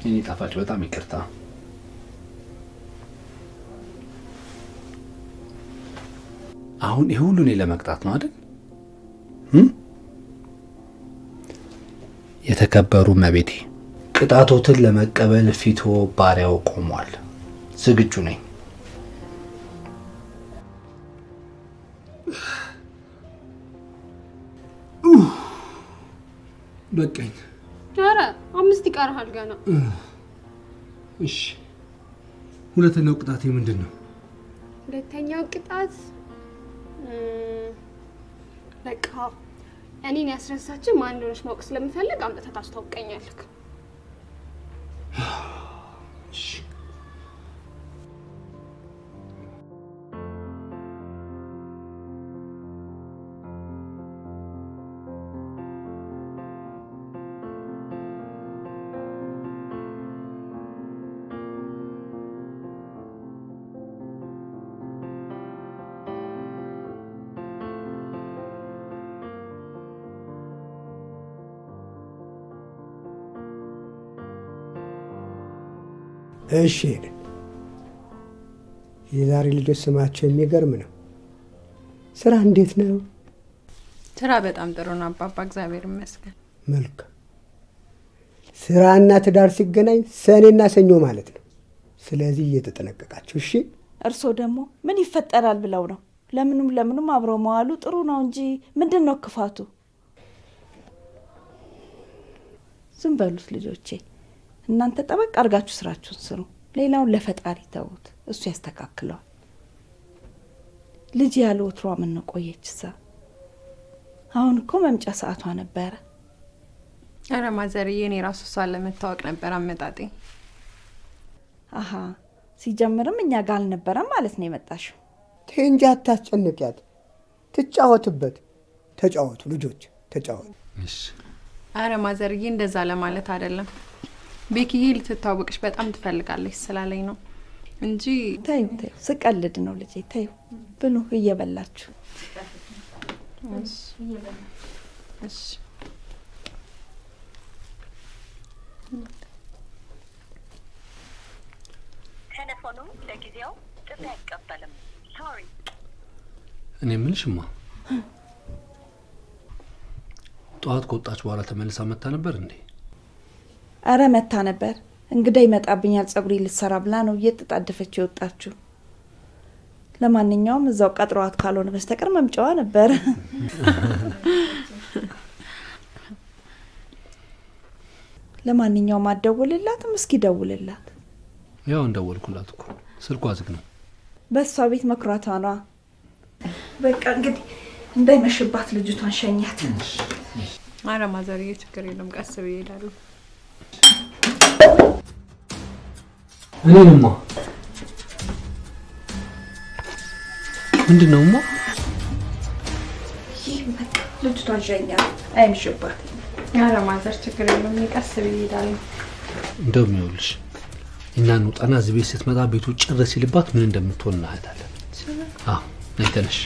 የኔ ጣፋጭ በጣም ይቅርታ። አሁን ይሄ ሁሉ እኔ ለመቅጣት ነው አይደል? የተከበሩ እመቤቴ፣ ቅጣቶትን ለመቀበል ፊቶ ባሪያው ቆሟል። ዝግጁ ነኝ። በቃኝ። ኧረ 5 ይቀርሃል ገና። እሺ፣ ሁለተኛው ቅጣቴ ምንድን ነው? ሁለተኛው ቅጣት በቃ እኔን ያስረሳችን ማን እንደሆነች ማወቅ ስለምፈልግ አምጥተህ ታስተዋውቀኛለህ። እሺ፣ የዛሬ ልጆች ስማቸው የሚገርም ነው። ስራ እንዴት ነው? ስራ በጣም ጥሩ ነው አባባ፣ እግዚአብሔር ይመስገን። መልካም። ስራና ትዳር ሲገናኝ ሰኔና ሰኞ ማለት ነው። ስለዚህ እየተጠነቀቃችሁ እሺ። እርስዎ ደግሞ ምን ይፈጠራል ብለው ነው? ለምኑም አብረው መዋሉ ጥሩ ነው እንጂ ምንድን ነው ክፋቱ? ዝም በሉት ልጆቼ። እናንተ ጠበቅ አድርጋችሁ ስራችሁን ስሩ። ሌላውን ለፈጣሪ ተዉት፣ እሱ ያስተካክለዋል። ልጅ ያለ ወትሯ ምን ነው ቆየችሳ? አሁን እኮ መምጫ ሰዓቷ ነበረ። ኧረ ማዘርዬ፣ እኔ ራሱ እሷን ለመታወቅ ነበር አመጣጤ። አሀ፣ ሲጀምርም እኛ ጋር አልነበረም ማለት ነው የመጣሽው? ተይ እንጂ አታስጨንቂያት፣ ትጫወትበት። ተጫወቱ ልጆች፣ ተጫወቱ። ኧረ ማዘርዬ፣ እንደዛ ለማለት አይደለም። ቤኪዬ ልትታወቅሽ በጣም ትፈልጋለች ስላለኝ ነው እንጂ። ተይው፣ ስቀልድ ነው ልጄ። ተይው፣ ብሉ እየበላችሁ። እሺ። ቴሌፎኑ ለጊዜው ጥሪ አይቀበልም። ሶሪ። እኔ የምልሽማ ጠዋት ከወጣች በኋላ ተመልሳ መታ ነበር እንዴ? አረ መታ ነበር። እንግዳ ይመጣብኛል ጸጉሬ ልትሰራ ብላ ነው እየተጣደፈች የወጣችው። ለማንኛውም እዛው ቀጥሯት ካልሆነ በስተቀር መምጫዋ ነበር። ለማንኛውም አትደውልላትም? እስኪ ደውልላት። ያው እንደወልኩላት እኮ ስልኳ ዝግ ነው። በሷ ቤት መኩራቷ ነዋ። በቃ እንግዲህ እንዳይመሽባት ልጅቷን ሸኛት። ኧረ ማዘርዬ፣ ችግር የለም፣ ቀስ ብዬ እሄዳለሁ። እኔንማ ምንድነውማ? ይህ በቃ ልጅቷን ሸኛት፣ አይምሽባት። ኧረ ማዘር፣ ችግር የለም፣ ቀስ ብዬ እሄዳለሁ። እንደውም ይኸውልሽ እና እንውጣና እዚህ ቤት ስትመጣ ቤቱ ጭር ሲልባት ምን እንደምትሆን እናያታለን። አዎ፣ ነይ ተነሽ።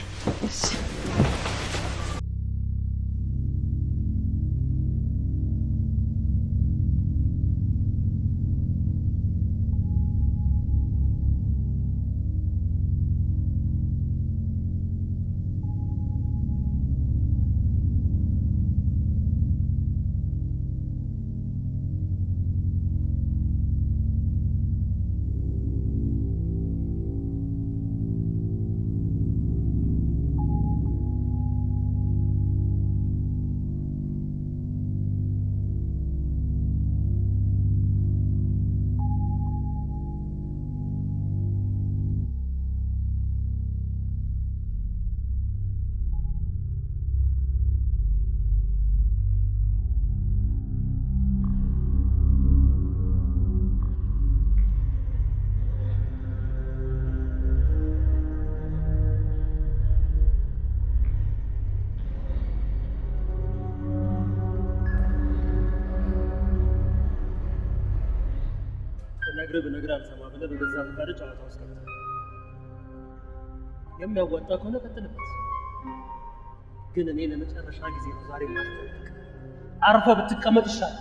ብነግርህ ብነግርህ አልሰማ ብለህ በገዛ ፈቃድህ ጨዋታ ውስጥ ገብተህ የሚያዋጣ ከሆነ ቀጥልበት። ግን እኔ ለመጨረሻ ጊዜ ነው ዛሬ ማስጠንቀቅ፣ አርፈህ ብትቀመጥ ይሻላል።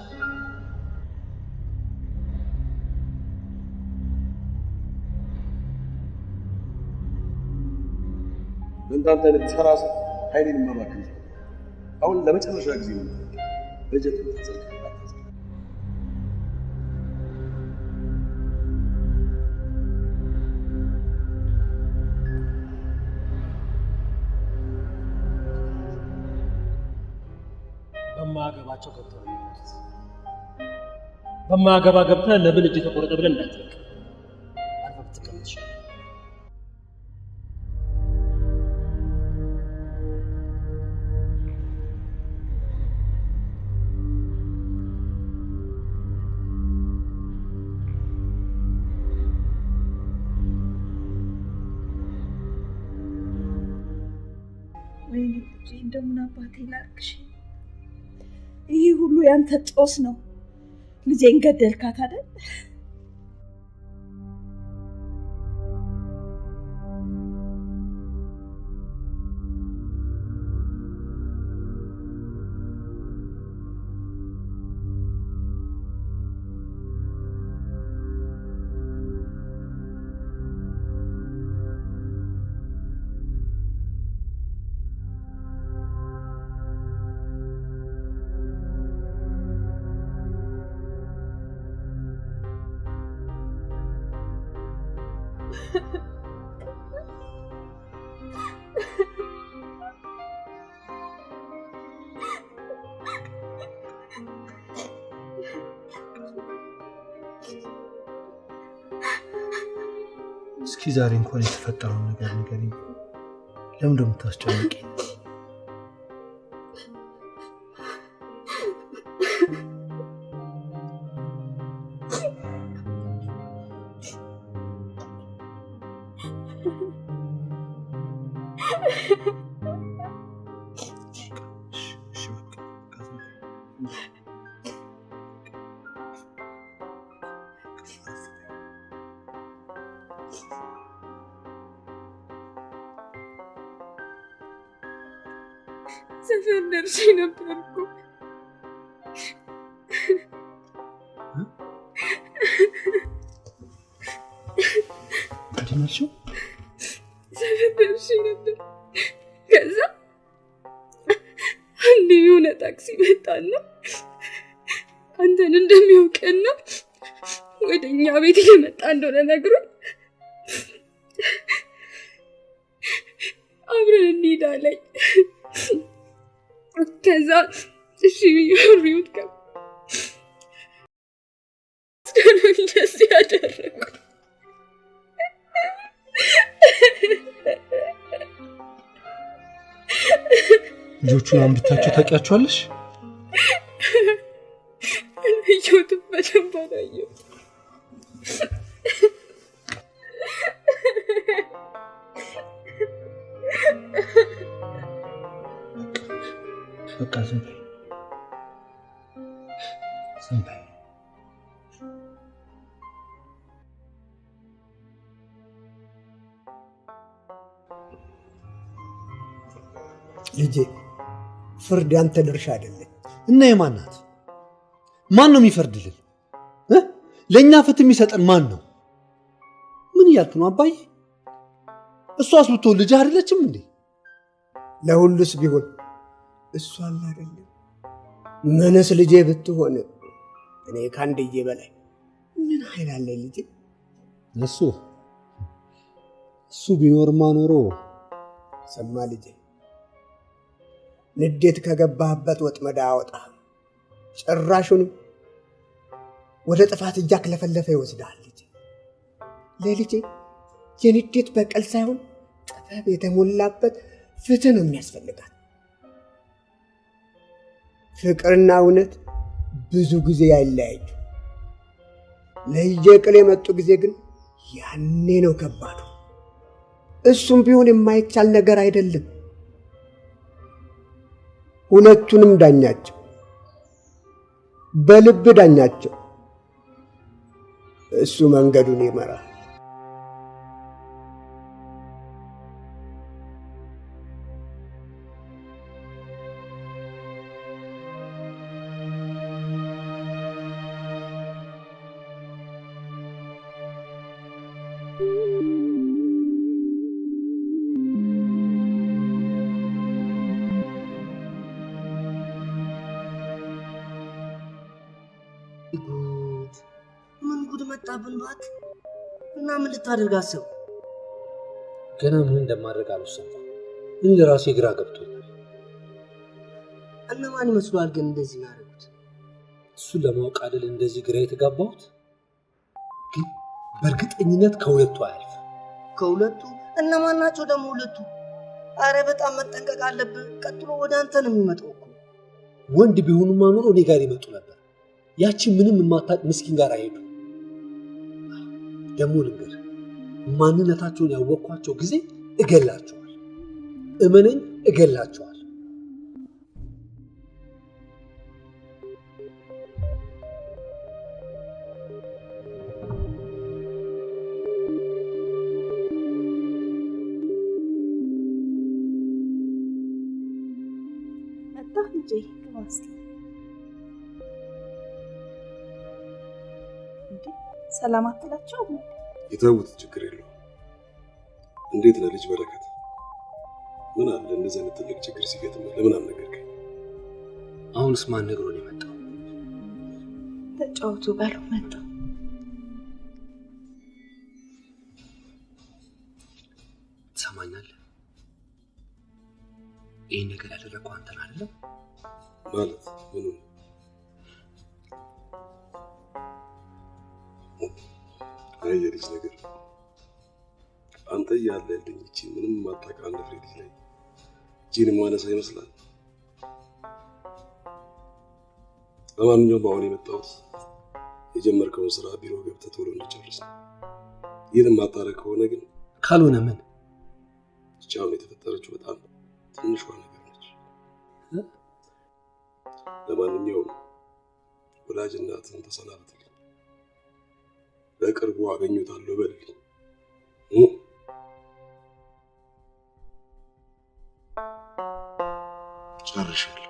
በእንዳንተ አይነት ተራ ሰው ኃይሌን ማባከን አሁን ለመጨረሻ ጊዜ ነው በጀት ተዘርግቷል። በማያገባቸው ገብተህ ነው በማያገባ ገብተህ ለምን እጅ ተቆረጠ ብለን እንዳትጠይቅ፣ አርፈህ ብትቀመጥ ይሻላል። ወይኔ ልጄ እንደምን አባቴ ላድርግሽ? ይህ ሁሉ ያንተ ጦስ ነው። ልጄን ገደልካት አይደል? እስኪ ዛሬ እንኳን የተፈጠረውን ነገር ንገሪኝ። ለምን እንደምታስጨንቂኝ? ሰፈር ደርሼ ነበርኩ። አድናልሽው? ሰፈር ደርሼ ነበር። ከዛ አንድ የሆነ ታክሲ መጣና አንተን እንደሚያውቅና ወደ እኛ ቤት እየመጣ እንደሆነ ነግሮኝ አብረን እንሂድ አለኝ። ከዛ እሺ ብዬ አብሬውት ገባ። እንደዚህ ያደረኩ ልጆቹን አንብታቸው ታውቂያቸዋለሽ? አላየሁትም፣ በደንብ አላየሁትም። በቃ ዝም በይ፣ ዝም በይ። ልጄ ፍርድ ያንተ ድርሻ አይደለም። እና የማን ናት? ማን ነው የሚፈርድልን? ለእኛ ፍትህ የሚሰጠን ማን ነው? ምን እያልክ ነው አባዬ? እሷስ ብትሆን ልጅ አይደለችም እንዴ? ለሁሉስ ቢሆን እሷ አለ አይደለም። ምንስ ልጄ ብትሆን እኔ ከአንድዬ በላይ ምን ኃይል አለ ልጄ? እሱ ቢኖርማ ኖሮ። ሰማ ልጄ፣ ንዴት ከገባህበት ወጥመድ አወጣ፣ ጭራሹንም ወደ ጥፋት እያክለፈለፈ ይወስዳል። ልጄ ለልጄ የንዴት በቀል ሳይሆን ጥበብ የተሞላበት ፍትህ ነው የሚያስፈልጋት። ፍቅርና እውነት ብዙ ጊዜ አይለያዩ። ለየቅል የመጡ ጊዜ ግን ያኔ ነው ከባዱ። እሱም ቢሆን የማይቻል ነገር አይደለም። ሁለቱንም ዳኛቸው፣ በልብ ዳኛቸው። እሱ መንገዱን ይመራል። ምን ጉድ መጣብን ባት እና ምን ልታደርግ አሰብ? ገና ምን እንደማድረግ አልወሰንኩም። ምን ለራሴ ግራ ገብቶኛል። እነማን ይመስሏል ግን እንደዚህ ያደርጉት? እሱን ለማወቅ አይደል እንደዚህ ግራ የተጋባሁት። ግን በእርግጠኝነት ከሁለቱ አያልፍ። ከሁለቱ እነማን ናቸው ደግሞ ሁለቱ? አረ በጣም መጠንቀቅ አለብህ። ቀጥሎ ወደ አንተ ነው የሚመጣው እኮ። ወንድ ቢሆኑማ ኖሮ እኔ ጋር ይመጡ ነበር። ያቺ ምንም የማታውቅ ምስኪን ጋር አይሄዱ። ደግሞ ልንገር፣ ማንነታቸውን ያወቅኳቸው ጊዜ እገላቸዋል። እመነኝ፣ እገላቸዋል። መጣ እንጂ ዋስቲ ሰላም አትላቸው። የተውት ችግር የለው። እንዴት ነህ ልጅ በረከት? ምን አለ እንደዚህ አይነት ትልቅ ችግር ሲገጥም ለምን አልነገርከኝ? አሁንስ ማን ነግሮን የመጣው? ተጫውቱ በሉ መጣ። ትሰማኛለህ? ይህን ነገር ያደረግከው አንተን አይደለም? ማለት ምኑ? አይ የልጅ ነገር አንተ ያለልኝ እቺ ምንም ማጣቃ አንድ ፍሬ ልጅ ላይ ጂን ማነሳ ይመስላል። ለማንኛውም አሁን የመጣሁት የጀመርከውን ስራ ቢሮ ገብተህ ቶሎ እንድጨርስ ነው። ይህን ማጣረቅ ከሆነ ግን ካልሆነ ምን? እቺ አሁን የተፈጠረችው በጣም ትንሿ ነገር ነች። ለማንኛውም ወላጅ እናትህን ተሰናበትልኝ። በቅርቡ አገኙታለሁ በልልኝ። ጨርሻለሁ።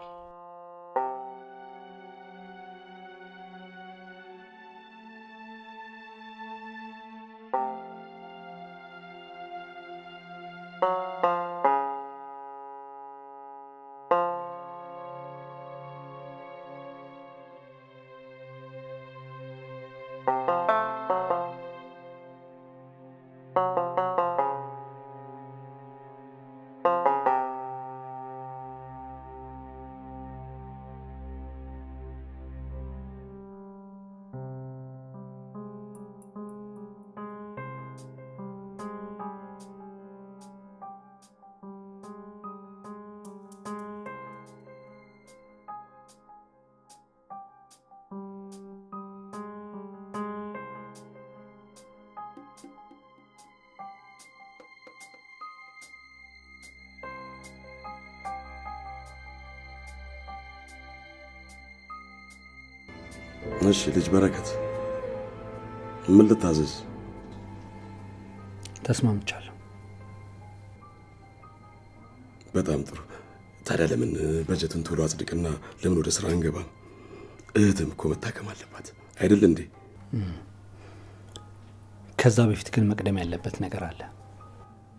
እሺ ልጅ በረከት ምን ልታዘዝ? ተስማምቻለሁ። በጣም ጥሩ። ታዲያ ለምን በጀቱን ቶሎ አጽድቅና ለምን ወደ ስራ አንገባም? እህትም እኮ መታከም አለባት አይደል እንዴ? ከዛ በፊት ግን መቅደም ያለበት ነገር አለ።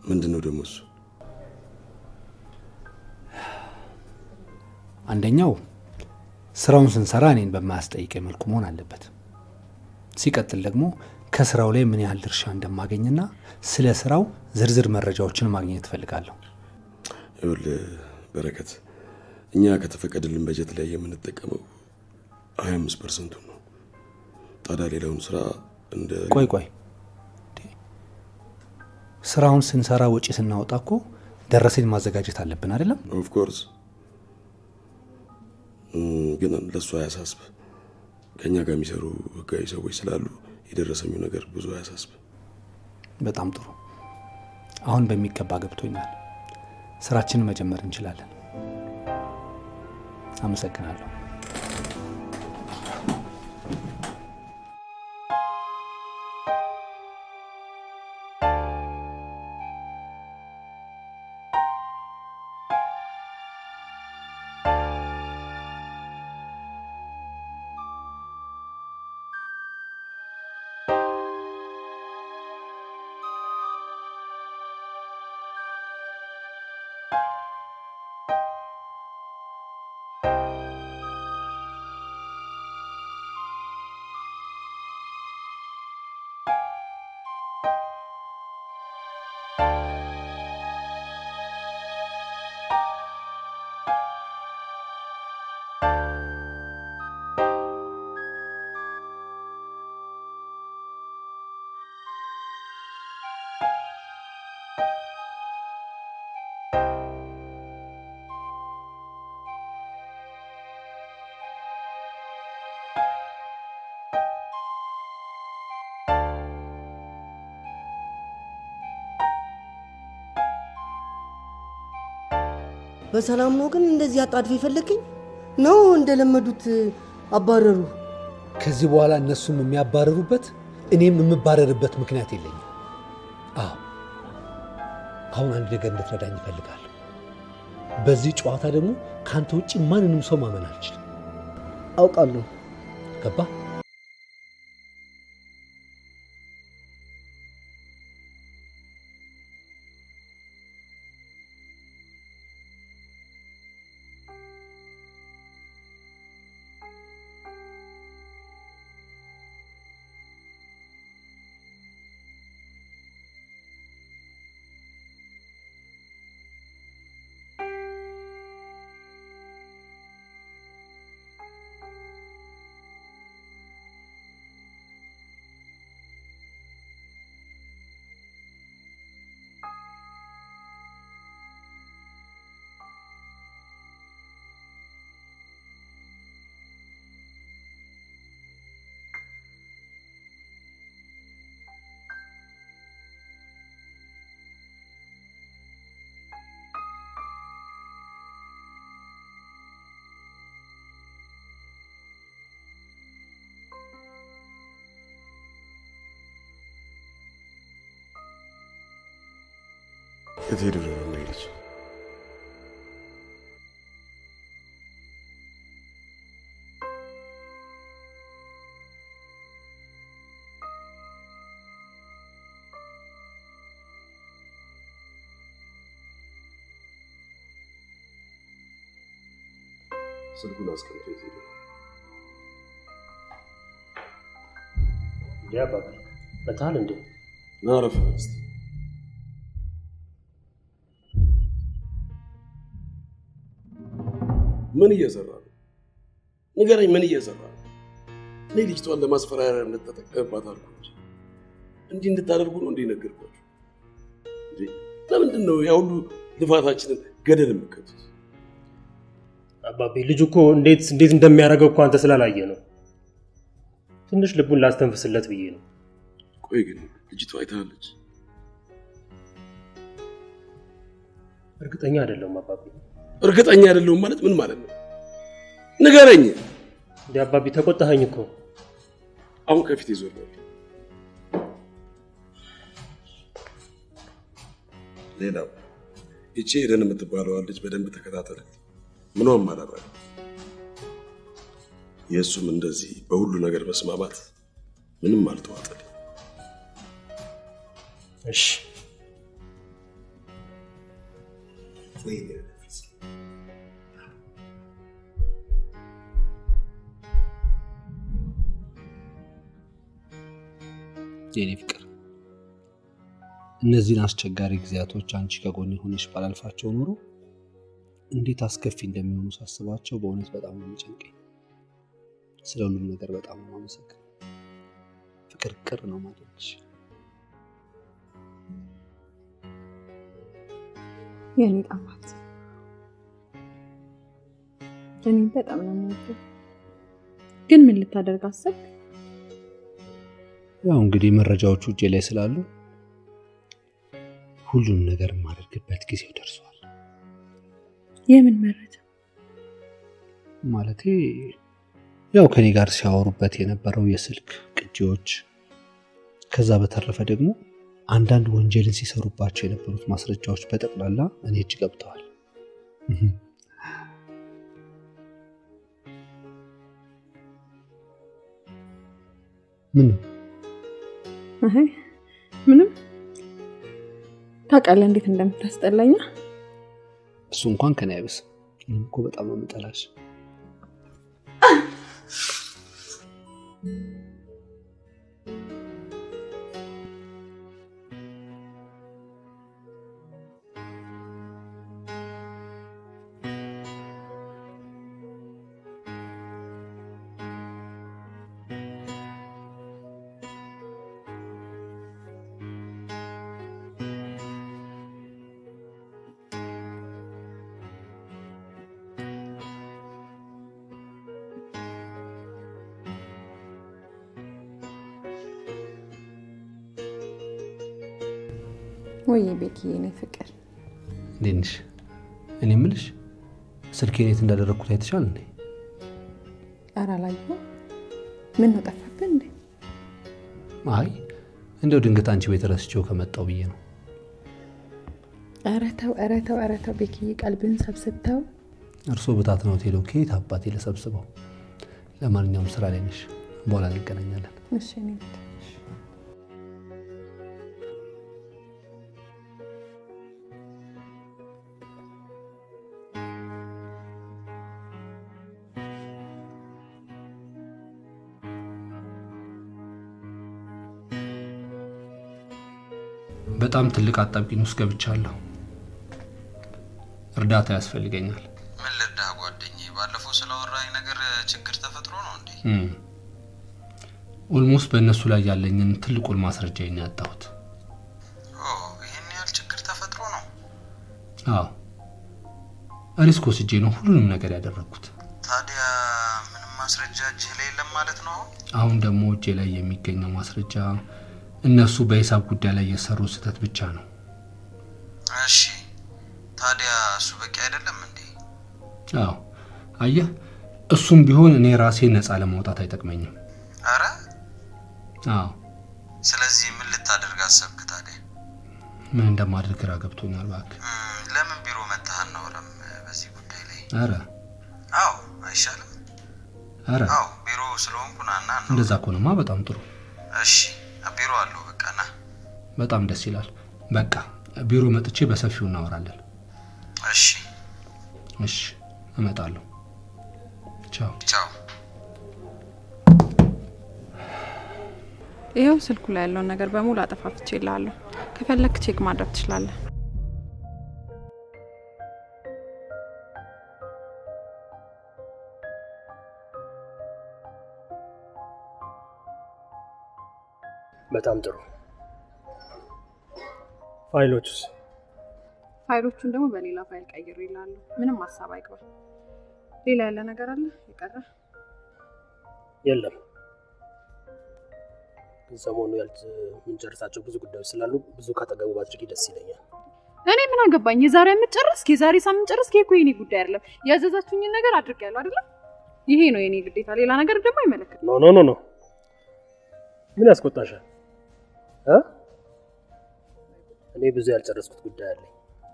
ምንድነው ደግሞ እሱ? አንደኛው ስራውን ስንሰራ እኔን በማያስጠይቀኝ መልኩ መሆን አለበት። ሲቀጥል ደግሞ ከስራው ላይ ምን ያህል ድርሻ እንደማገኝና ስለ ስራው ዝርዝር መረጃዎችን ማግኘት እፈልጋለሁ። ይኸውልህ በረከት፣ እኛ ከተፈቀደልን በጀት ላይ የምንጠቀመው 25% ነው። ታዲያ ሌላውን ስራ እንደ ቆይ ስራውን ስንሰራ ወጪ ስናወጣ እኮ ደረሰኝ ማዘጋጀት አለብን አይደለም? ኦፍ ኮርስ። ግን ለሱ አያሳስብ። ከኛ ጋር የሚሰሩ ህጋዊ ሰዎች ስላሉ የደረሰኙ ነገር ብዙ አያሳስብ። በጣም ጥሩ። አሁን በሚገባ ገብቶኛል። ስራችንን መጀመር እንችላለን። አመሰግናለሁ። በሰላም ነው ግን እንደዚህ አጣድፈ ይፈልክኝ ነው እንደለመዱት አባረሩ? ከዚህ በኋላ እነሱም የሚያባረሩበት እኔም የምባረርበት ምክንያት የለኝም። አዎ አሁን አንድ ነገር እንድትረዳኝ እፈልጋለሁ። በዚህ ጨዋታ ደግሞ ካንተ ውጪ ማንንም ሰው ማመን አልችልም። አውቃለሁ። ገባ? የት ሄዶ ነው የሚሄድሽ? ስልኩን አስቀምጦ የት ሄዶ? ያ ባባ በታል እንዴ? ናረፍ እስቲ ምን እየሰራ ነው? ንገረኝ፣ ምን እየሰራ ነው? እኔ ልጅቷን ለማስፈራሪያ እንድትጠቀምባት አልኩ እንጂ እንዲህ እንድታደርጉ ነው እንዴ ነገርኳችሁ? እንዴ ለምንድን ነው ያ ሁሉ ልፋታችንን ገደል የምትከቱት? አባቤ ልጁ እኮ እንዴት እንደሚያደርገው እኮ አንተ ስላላየ ነው። ትንሽ ልቡን ላስተንፍስለት ብዬ ነው። ቆይ ግን ልጅቷ አይታለች? እርግጠኛ አይደለሁም አባቤ። እርግጠኛ አይደለሁም ማለት ምን ማለት ነው? ንገረኝ። እንዴ አባቢ ተቆጣኸኝ እኮ። አሁን ከፊት ይዞርልኝ። ሌላው እቺ ሄደን የምትባለው ልጅ በደንብ ተከታተለ። ምንም አላረገ። የእሱም እንደዚህ በሁሉ ነገር መስማማት ምንም አልተዋጠል። እሺ የኔ ፍቅር እነዚህን አስቸጋሪ ጊዜያቶች አንቺ ከጎኔ ሆነሽ ባላልፋቸው ኖሮ እንዴት አስከፊ እንደሚሆኑ ሳስባቸው በእውነት በጣም ነው የሚጨንቀኝ። ስለ ሁሉም ነገር በጣም ነው የማመሰግነው። ፍቅር ቅር ነው ማለትሽ። የኔ ጣፋት እኔ በጣም ነው የምወደው። ግን ምን ልታደርግ አሰብክ? ያው እንግዲህ መረጃዎቹ እጄ ላይ ስላሉ ሁሉም ነገር ማድረግበት ጊዜው ደርሷል። የምን መረጃ? ማለቴ ያው ከኔ ጋር ሲያወሩበት የነበረው የስልክ ቅጂዎች፣ ከዛ በተረፈ ደግሞ አንዳንድ ወንጀልን ሲሰሩባቸው የነበሩት ማስረጃዎች በጠቅላላ እኔ እጅ ገብተዋል። ምንም ታውቃለህ እንዴት እንደምታስጠላኝ። እሱ እንኳን ከኔ አይብስም። እኔም እኮ በጣም ነው የምጠላሽ። ወይ ቤኪ የኔ ፍቅር እንዴት ነሽ? እኔ የምልሽ ስልኬን የት እንዳደረኩት አይተሻል እንዴ? ኧረ አላየሁም። ምን ነው ጠፋብህ እንዴ? አይ እንደው ድንገት አንቺ ቤት ረስቼው ከመጣው ብዬ ነው። ኧረ ተው ቤኪዬ፣ ቀልብን ሰብስብተው። እርሶ ብታት ነው ሄዶ ከየት አባቴ ለሰብስበው። ለማንኛውም ስራ ላይ ነሽ፣ በኋላ እንገናኛለን። እሺ እኔ በጣም ትልቅ አጣብቂኝ ውስጥ ገብቻለሁ። እርዳታ ያስፈልገኛል። ምን ልርዳህ ጓደኛዬ? ባለፈው ስለወራኝ ነገር ችግር ተፈጥሮ ነው እንዴ? ኦልሞስት በእነሱ ላይ ያለኝን ትልቁን ማስረጃ ያጣሁት። ይህን ያህል ችግር ተፈጥሮ ነው? አዎ፣ ሪስክ ወስጄ ነው ሁሉንም ነገር ያደረኩት። ታዲያ ምንም ማስረጃ እጅህ ላይ የለም ማለት ነው? አሁን ደግሞ እጄ ላይ የሚገኘው ማስረጃ እነሱ በሂሳብ ጉዳይ ላይ የሰሩ ስህተት ብቻ ነው። እሺ፣ ታዲያ እሱ በቂ አይደለም እንዴ? አዎ፣ አየህ፣ እሱም ቢሆን እኔ ራሴ ነፃ ለማውጣት አይጠቅመኝም። አረ አዎ። ስለዚህ ምን ልታደርግ አሰብክ ታዲያ? ምን እንደማድረግ ግራ ገብቶኛል። እባክህ ለምን ቢሮ መጥተህ አናወራም በዚህ ጉዳይ ላይ? አረ አዎ፣ አይሻልም? አረ አዎ፣ ቢሮ ስለሆንኩ ና እና እንደዛ ከሆነማ በጣም ጥሩ። እሺ፣ ቢሮ አለው። በቃ ና። በጣም ደስ ይላል። በቃ ቢሮ መጥቼ በሰፊው እናወራለን። እሺ እሺ፣ እመጣለሁ። ቻው ቻው። ይኸው ስልኩ ላይ ያለውን ነገር በሙሉ አጠፋፍቼልሃለሁ። ከፈለክ ቼክ ማድረግ ትችላለህ። በጣም ጥሩ። ፋይሎቹስ? ፋይሎቹን ደግሞ በሌላ ፋይል ቀይሬልሃለሁ። ምንም ሀሳብ አይግባ። ሌላ ያለ ነገር አለ የቀረ? የለም። ሰሞኑ የምንጨርሳቸው ብዙ ጉዳዮች ስላሉ ብዙ ካጠገቡ ባድርጊ ደስ ይለኛል። እኔ ምን አገባኝ? የዛሬ የምትጨርስ የዛሬ ሳምንት ጨርስ። እኮ የኔ ጉዳይ አይደለም። ያዘዛችሁኝን ነገር አድርጌያለሁ አይደለም? ይሄ ነው የኔ ግዴታ። ሌላ ነገር ደግሞ አይመለከትም። ኖ ምን ያስቆጣሻል? እኔ ብዙ ያልጨረስኩት ጉዳይ አለኝ፣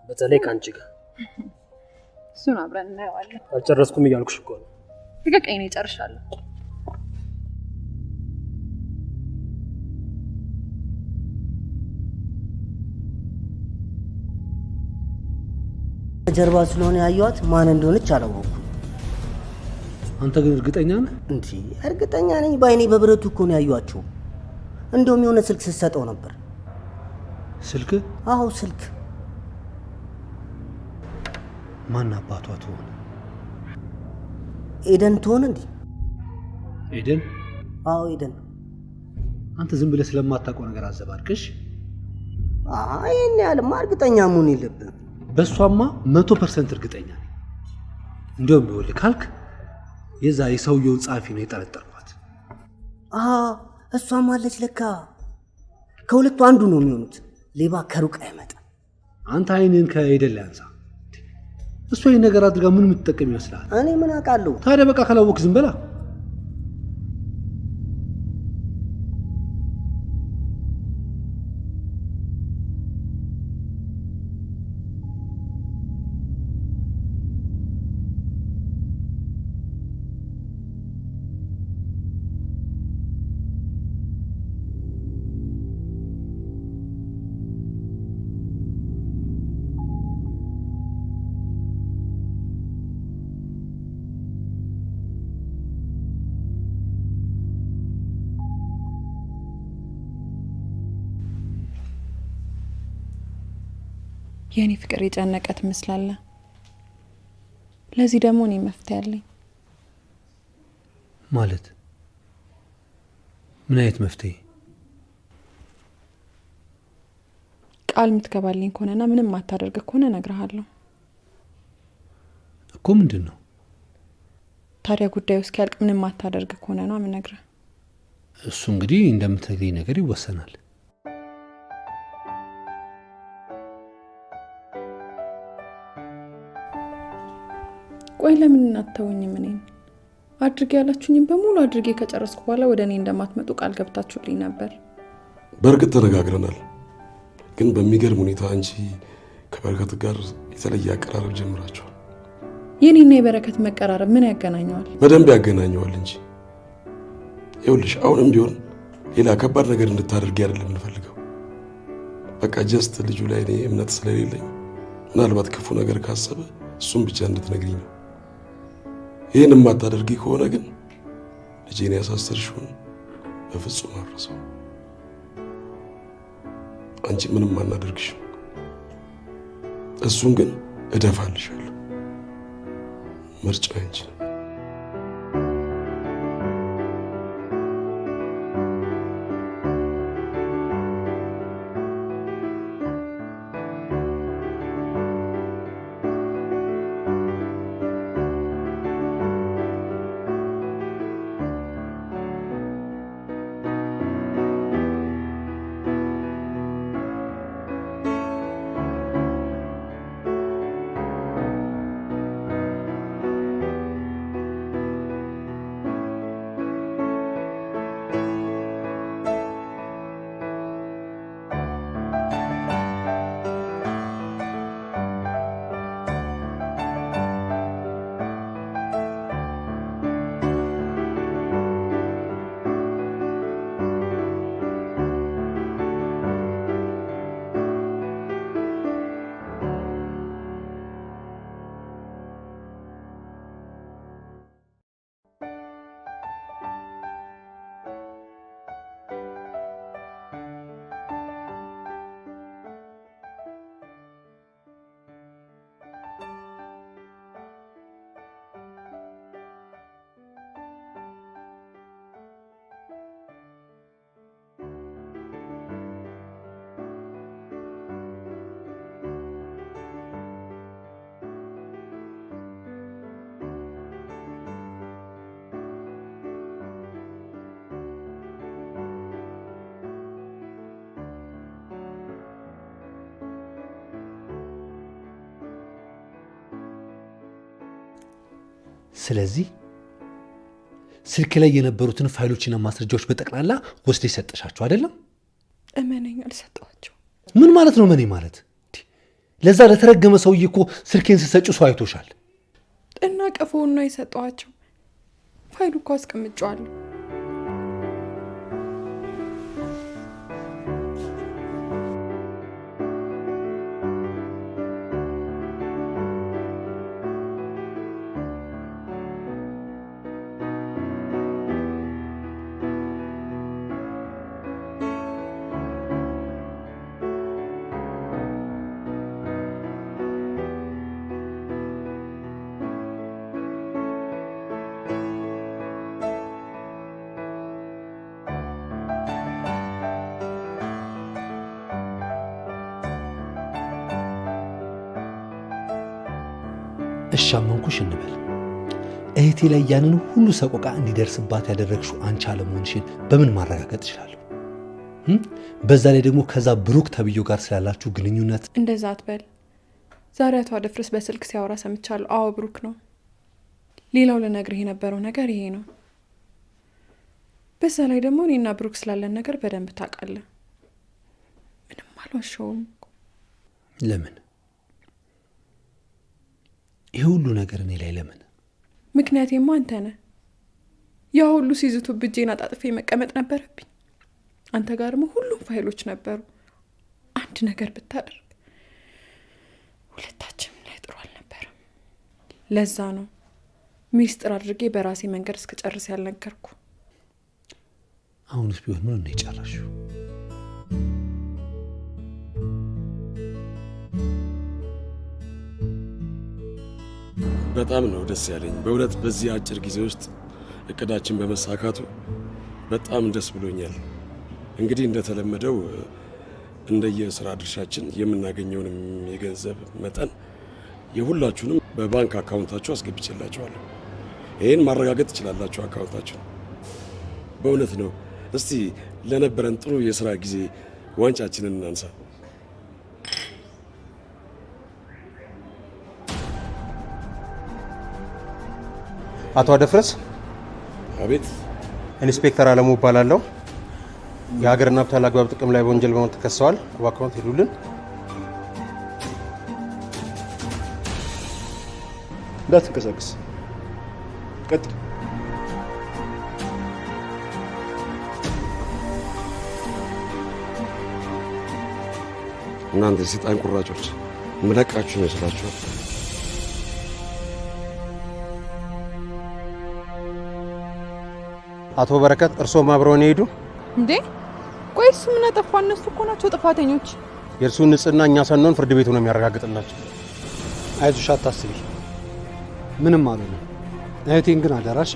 በተለይ ካንቺ ጋር። እሱን አብረን እናየዋለን። አልጨረስኩም እያልኩሽ እኮ ነው። ልቀቀኝ፣ እኔ ጨርሻለሁ። ጀርባ ስለሆነ ያዩት ማን እንደሆነች አላወኩም። አንተ ግን እርግጠኛ ነህ? እንዴ እርግጠኛ ነኝ። ባይኔ በብረቱ እኮ ነው ያዩአቸው። እንደውም የሆነ ስልክ ስትሰጠው ነበር። ስልክ? አዎ ስልክ። ማን አባቷ ትሆን? ኤደን ትሆን እንዴ? ኤደን? አዎ ኤደን። አንተ ዝም ብለህ ስለማታውቀው ነገር አዘባርቅሽ። ይሄን ያህልማ እርግጠኛ መሆን የለብህም። በሷማ 100% እርግጠኛ ነኝ። እንደውም ይኸውልህ ካልክ የዛ የሰውየው ጻፊ ነው የጠረጠርኳት። እሷም አለች ለካ። ከሁለቱ አንዱ ነው የሚሆኑት። ሌባ ከሩቅ አይመጣ። አንተ አይንን ከኤደን ላይ አንሳ። እሷ ይሄን ነገር አድርጋ ምን የምትጠቀም ይመስላል? እኔ ምን አውቃለሁ? ታዲያ በቃ ካላወቅ ዝም በላ። የኔ ፍቅር የጨነቀ ትመስላለህ። ለዚህ ደግሞ እኔ መፍትሄ አለኝ። ማለት ምን አይነት መፍትሄ? ቃል የምትገባልኝ ከሆነና ምንም ማታደርግ ከሆነ እነግርሃለሁ። እኮ ምንድን ነው ታዲያ? ጉዳዩ እስኪያልቅ ምንም ማታደርግ ከሆነ ነው የምነግርህ። እሱ እንግዲህ እንደምትነግሪኝ ነገር ይወሰናል። ቆይ ለምን አትተውኝም? እኔን አድርጌ ያላችሁኝም በሙሉ አድርጌ ከጨረስኩ በኋላ ወደ እኔ እንደማትመጡ ቃል ገብታችሁልኝ ነበር። በእርግጥ ተነጋግረናል፣ ግን በሚገርም ሁኔታ አንቺ ከበረከት ጋር የተለየ አቀራረብ ጀምራችኋል። የኔና የበረከት መቀራረብ ምን ያገናኘዋል? በደንብ ያገናኘዋል እንጂ። ይኸውልሽ አሁንም ቢሆን ሌላ ከባድ ነገር እንድታደርጊ አይደለም እንፈልገው። በቃ ጀስት ልጁ ላይ እኔ እምነት ስለሌለኝ ምናልባት ክፉ ነገር ካሰበ እሱም ብቻ እንድትነግሪኝ ነው። ይህን የማታደርጊ ከሆነ ግን ልጄን ያሳሰርሽውን በፍጹም አልረሳው። አንቺ ምንም አናደርግሽም፣ እሱን ግን እደፋልሻለሁ። ምርጫው አንቺ ነው። ስለዚህ ስልክ ላይ የነበሩትን ፋይሎችና ማስረጃዎች በጠቅላላ ወስደሽ ሰጠሻቸው አይደለም? እመነኝ አልሰጠኋቸው። ምን ማለት ነው መኔ ማለት? ለዛ ለተረገመ ሰውዬ እኮ ስልኬን ስሰጪው ሰው አይቶሻል። እና ቀፎውን ነው የሰጠኋቸው። ፋይሉ እኮ አስቀምጬዋለሁ። እሻመንኩሽ እንበል። እህቴ ላይ ያንን ሁሉ ሰቆቃ እንዲደርስባት ያደረግሽው አንቺ አለመሆንሽን በምን ማረጋገጥ እችላለሁ? በዛ ላይ ደግሞ ከዛ ብሩክ ተብዮ ጋር ስላላችሁ ግንኙነት እንደዛ አትበል። ዛሬ አቶ አደፍርስ በስልክ ሲያወራ ሰምቻለሁ። አዎ ብሩክ ነው። ሌላው ልነግርህ የነበረው ነገር ይሄ ነው። በዛ ላይ ደግሞ እኔና ብሩክ ስላለን ነገር በደንብ ታውቃለህ። ምንም አልዋሸውም። ለምን ይህ ሁሉ ነገር እኔ ላይ ለምን? ምክንያቴማ አንተ ነህ። ያ ሁሉ ሲዝቱ ብጄን አጣጥፌ መቀመጥ ነበረብኝ። አንተ ጋር ደግሞ ሁሉም ፋይሎች ነበሩ። አንድ ነገር ብታደርግ ሁለታችንም ላይ ጥሩ አልነበረም። ለዛ ነው ሚስጥር አድርጌ በራሴ መንገድ እስከጨርስ ያልነገርኩ። አሁንስ ቢሆን ምን ነው የጨረሽው? በጣም ነው ደስ ያለኝ በእውነት በዚህ አጭር ጊዜ ውስጥ እቅዳችን በመሳካቱ በጣም ደስ ብሎኛል። እንግዲህ እንደተለመደው እንደየስራ ድርሻችን የምናገኘውንም የገንዘብ መጠን የሁላችሁንም በባንክ አካውንታችሁ አስገብቼላችኋለሁ። ይሄን ማረጋገጥ ትችላላችሁ አካውንታችሁን። በእውነት ነው። እስቲ ለነበረን ጥሩ የስራ ጊዜ ዋንጫችንን እናንሳ። አቶ አደፍረስ። አቤት። ኢንስፔክተር አለሙ እባላለሁ። የሀገርና ሀብት አላግባብ ጥቅም ላይ በወንጀል በመሆን ተከሰዋል። እባክዎን ሄዱልን። እንዳትንቀሳቀስ ቀጥል። እናንተ የሰይጣን ቁራጮች ምለቃችሁ ይመስላችኋል? አቶ በረከት እርስዎም አብረውን ይሄዱ። እንዴ ቆይ እሱ ምን አጠፋ? እነሱ እኮ ናቸው ጥፋተኞች። የእርሱን ንጽህና እኛ ሳንሆን ፍርድ ቤቱ ነው የሚያረጋግጥላቸው። አይዞሽ አታስቢ፣ ምንም አልሆነም። እህቴን ግን አደራሽ።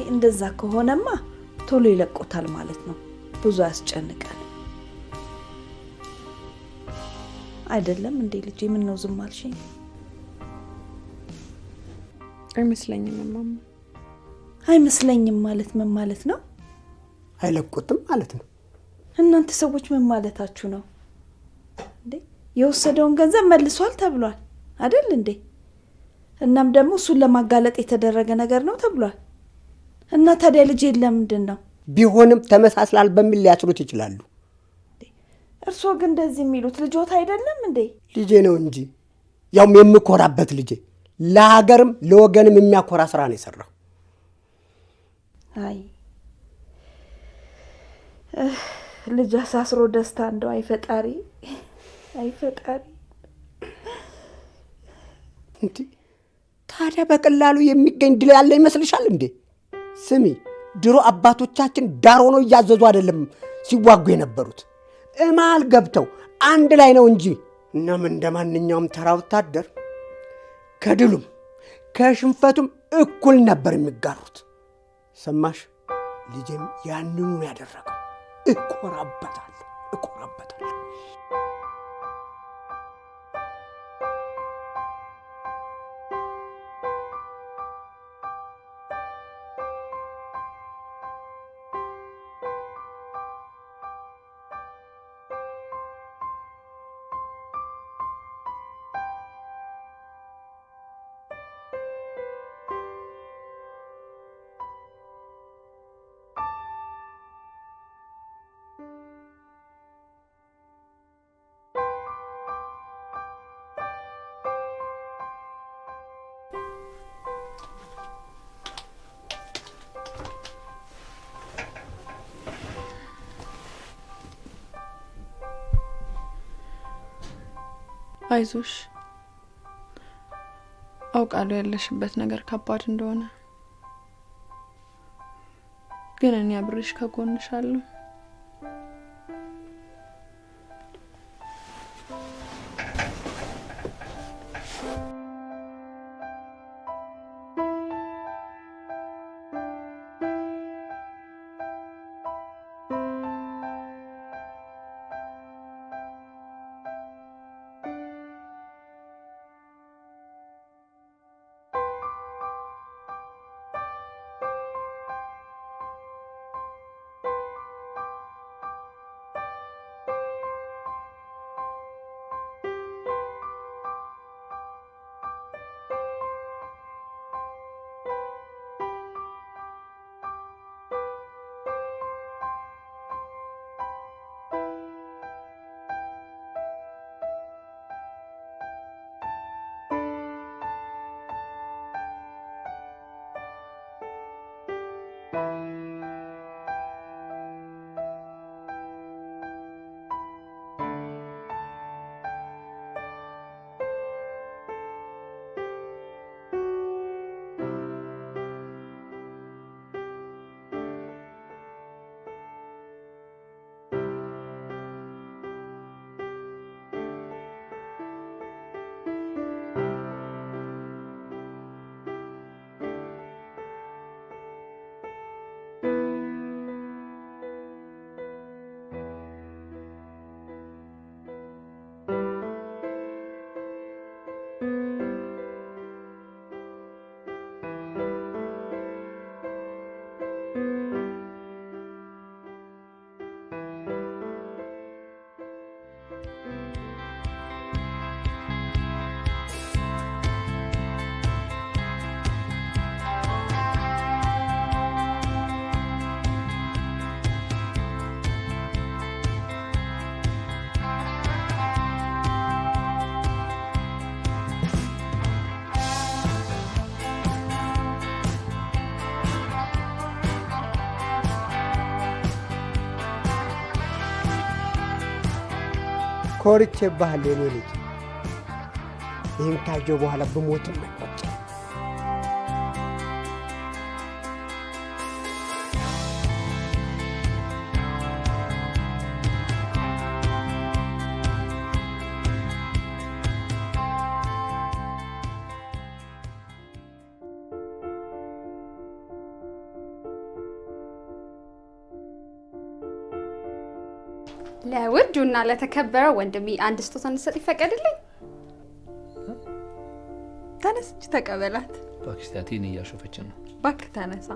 እንደዛ ከሆነማ ቶሎ ይለቁታል ማለት ነው። ብዙ ያስጨንቃል አይደለም እንዴ ልጄ? ምን ነው ዝም አልሽኝ? አይመስለኝም ማማ። አይመስለኝም ማለት ምን ማለት ነው? አይለቁትም ማለት ነው። እናንተ ሰዎች ምን ማለታችሁ ነው እንዴ? የወሰደውን ገንዘብ መልሷል ተብሏል አይደል እንዴ? እናም ደግሞ እሱን ለማጋለጥ የተደረገ ነገር ነው ተብሏል። እና ታዲያ ልጅ ለምንድን ነው? ቢሆንም ተመሳስላል በሚል ሊያስሩት ይችላሉ። እርስዎ ግን እንደዚህ የሚሉት ልጆት አይደለም እንዴ? ልጄ ነው እንጂ ያውም የምኮራበት ልጄ፣ ለሀገርም ለወገንም የሚያኮራ ስራ ነው የሰራው። አይ ልጅ አሳስሮ ደስታ እንደው አይፈጣሪ አይፈጣሪ። እንዴ ታዲያ በቀላሉ የሚገኝ ድል ያለ ይመስልሻል እንዴ? ስሚ፣ ድሮ አባቶቻችን ዳር ሆነው እያዘዙ አይደለም ሲዋጉ የነበሩት፣ እማል ገብተው አንድ ላይ ነው እንጂ። እናም እንደ ማንኛውም ተራ ወታደር ከድሉም ከሽንፈቱም እኩል ነበር የሚጋሩት። ሰማሽ? ልጄም ያንኑ ያደረገው። እኮራበታለሁ። አይዞሽ፣ አውቃለሁ ያለሽበት ነገር ከባድ እንደሆነ፣ ግን እኔ አብሬሽ ከጎንሽ አለሁ። ኮርቼብሃለሁ የኔ ልጅ። ይህን ካየሁ በኋላ ብሞትም አይቆጭም። ለውዱና ለተከበረው ወንድሜ አንድ ስጦታ እንድሰጥ ይፈቀድልኝ? ተነስ እንጂ ተቀበላት። ፓኪስታን እያሾፈች ነው። እባክህ ተነሳ።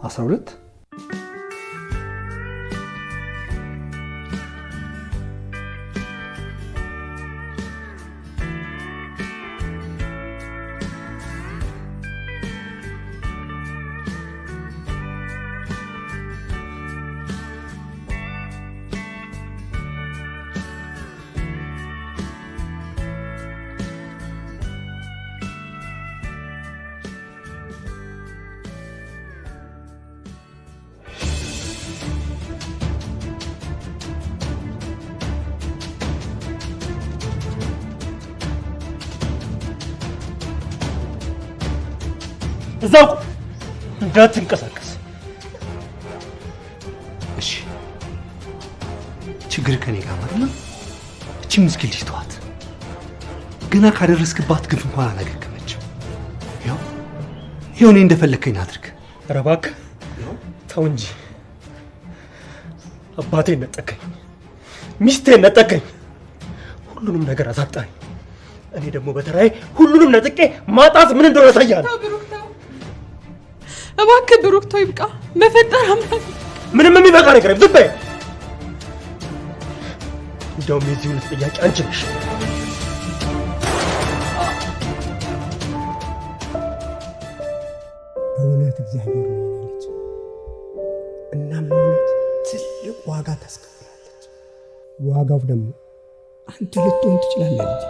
አስራ 12 እዛው እንዳትንቀሳቀስ እሺ? ችግር ከኔ ጋር ማለት ነው። እቺ ምስኪን ልጅ ተዋት። ገና ካደረስክባት ግፍ እንኳን አላገገመችም። ያው እኔ እንደፈለከኝ አድርግ። ኧረ እባክህ ተው እንጂ። አባቴን ነጠቀኝ፣ ሚስቴን ነጠቀኝ፣ ሁሉንም ነገር አሳጣኝ። እኔ ደግሞ በተራዬ ሁሉንም ነጥቄ ማጣት ምን እንደሆነ ያሳያል። እባክህ ብሩክ ተው፣ ይብቃ። በፈጠረ አምላክ ምንም የሚበቃ ነገር ዝም በይ። እንደውም የዚህ ሁሉ ጥያቄ አንቺ ነሽ። በእውነት እግዚአብሔር ነው ልጅ። እናም እውነት ትልቅ ዋጋ ታስከፍላለች። ዋጋው ደግሞ አንተ ልትሆን ትችላለህ ልጅ።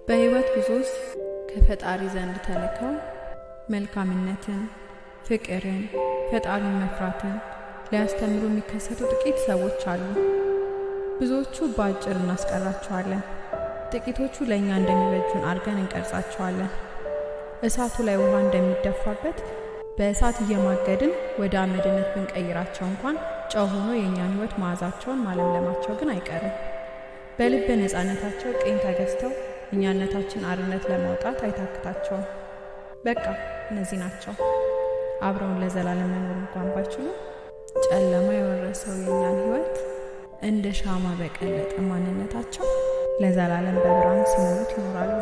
በህይወት ጉዞ ውስጥ ከፈጣሪ ዘንድ ተልከው መልካምነትን፣ ፍቅርን፣ ፈጣሪን መፍራትን ሊያስተምሩ የሚከሰቱ ጥቂት ሰዎች አሉ። ብዙዎቹ በአጭር እናስቀራቸዋለን፣ ጥቂቶቹ ለእኛ እንደሚበጁን አድርገን እንቀርጻቸዋለን። እሳቱ ላይ ውሃ እንደሚደፋበት በእሳት እየማገድን ወደ አመድነት ብንቀይራቸው እንኳን ጨው ሆኖ የእኛን ህይወት መዓዛቸውን ማለምለማቸው ግን አይቀርም። በልበ ነፃነታቸው ቅኝ ተገዝተው እኛነታችን አርነት ለማውጣት አይታክታቸውም። በቃ እነዚህ ናቸው። አብረውን ለዘላለም መኖር እንኳን ባይችሉ ጨለማ የወረሰው የእኛን ህይወት እንደ ሻማ በቀለጠ ማንነታቸው ለዘላለም በብርሃን ሲሞሉት ይኖራሉ።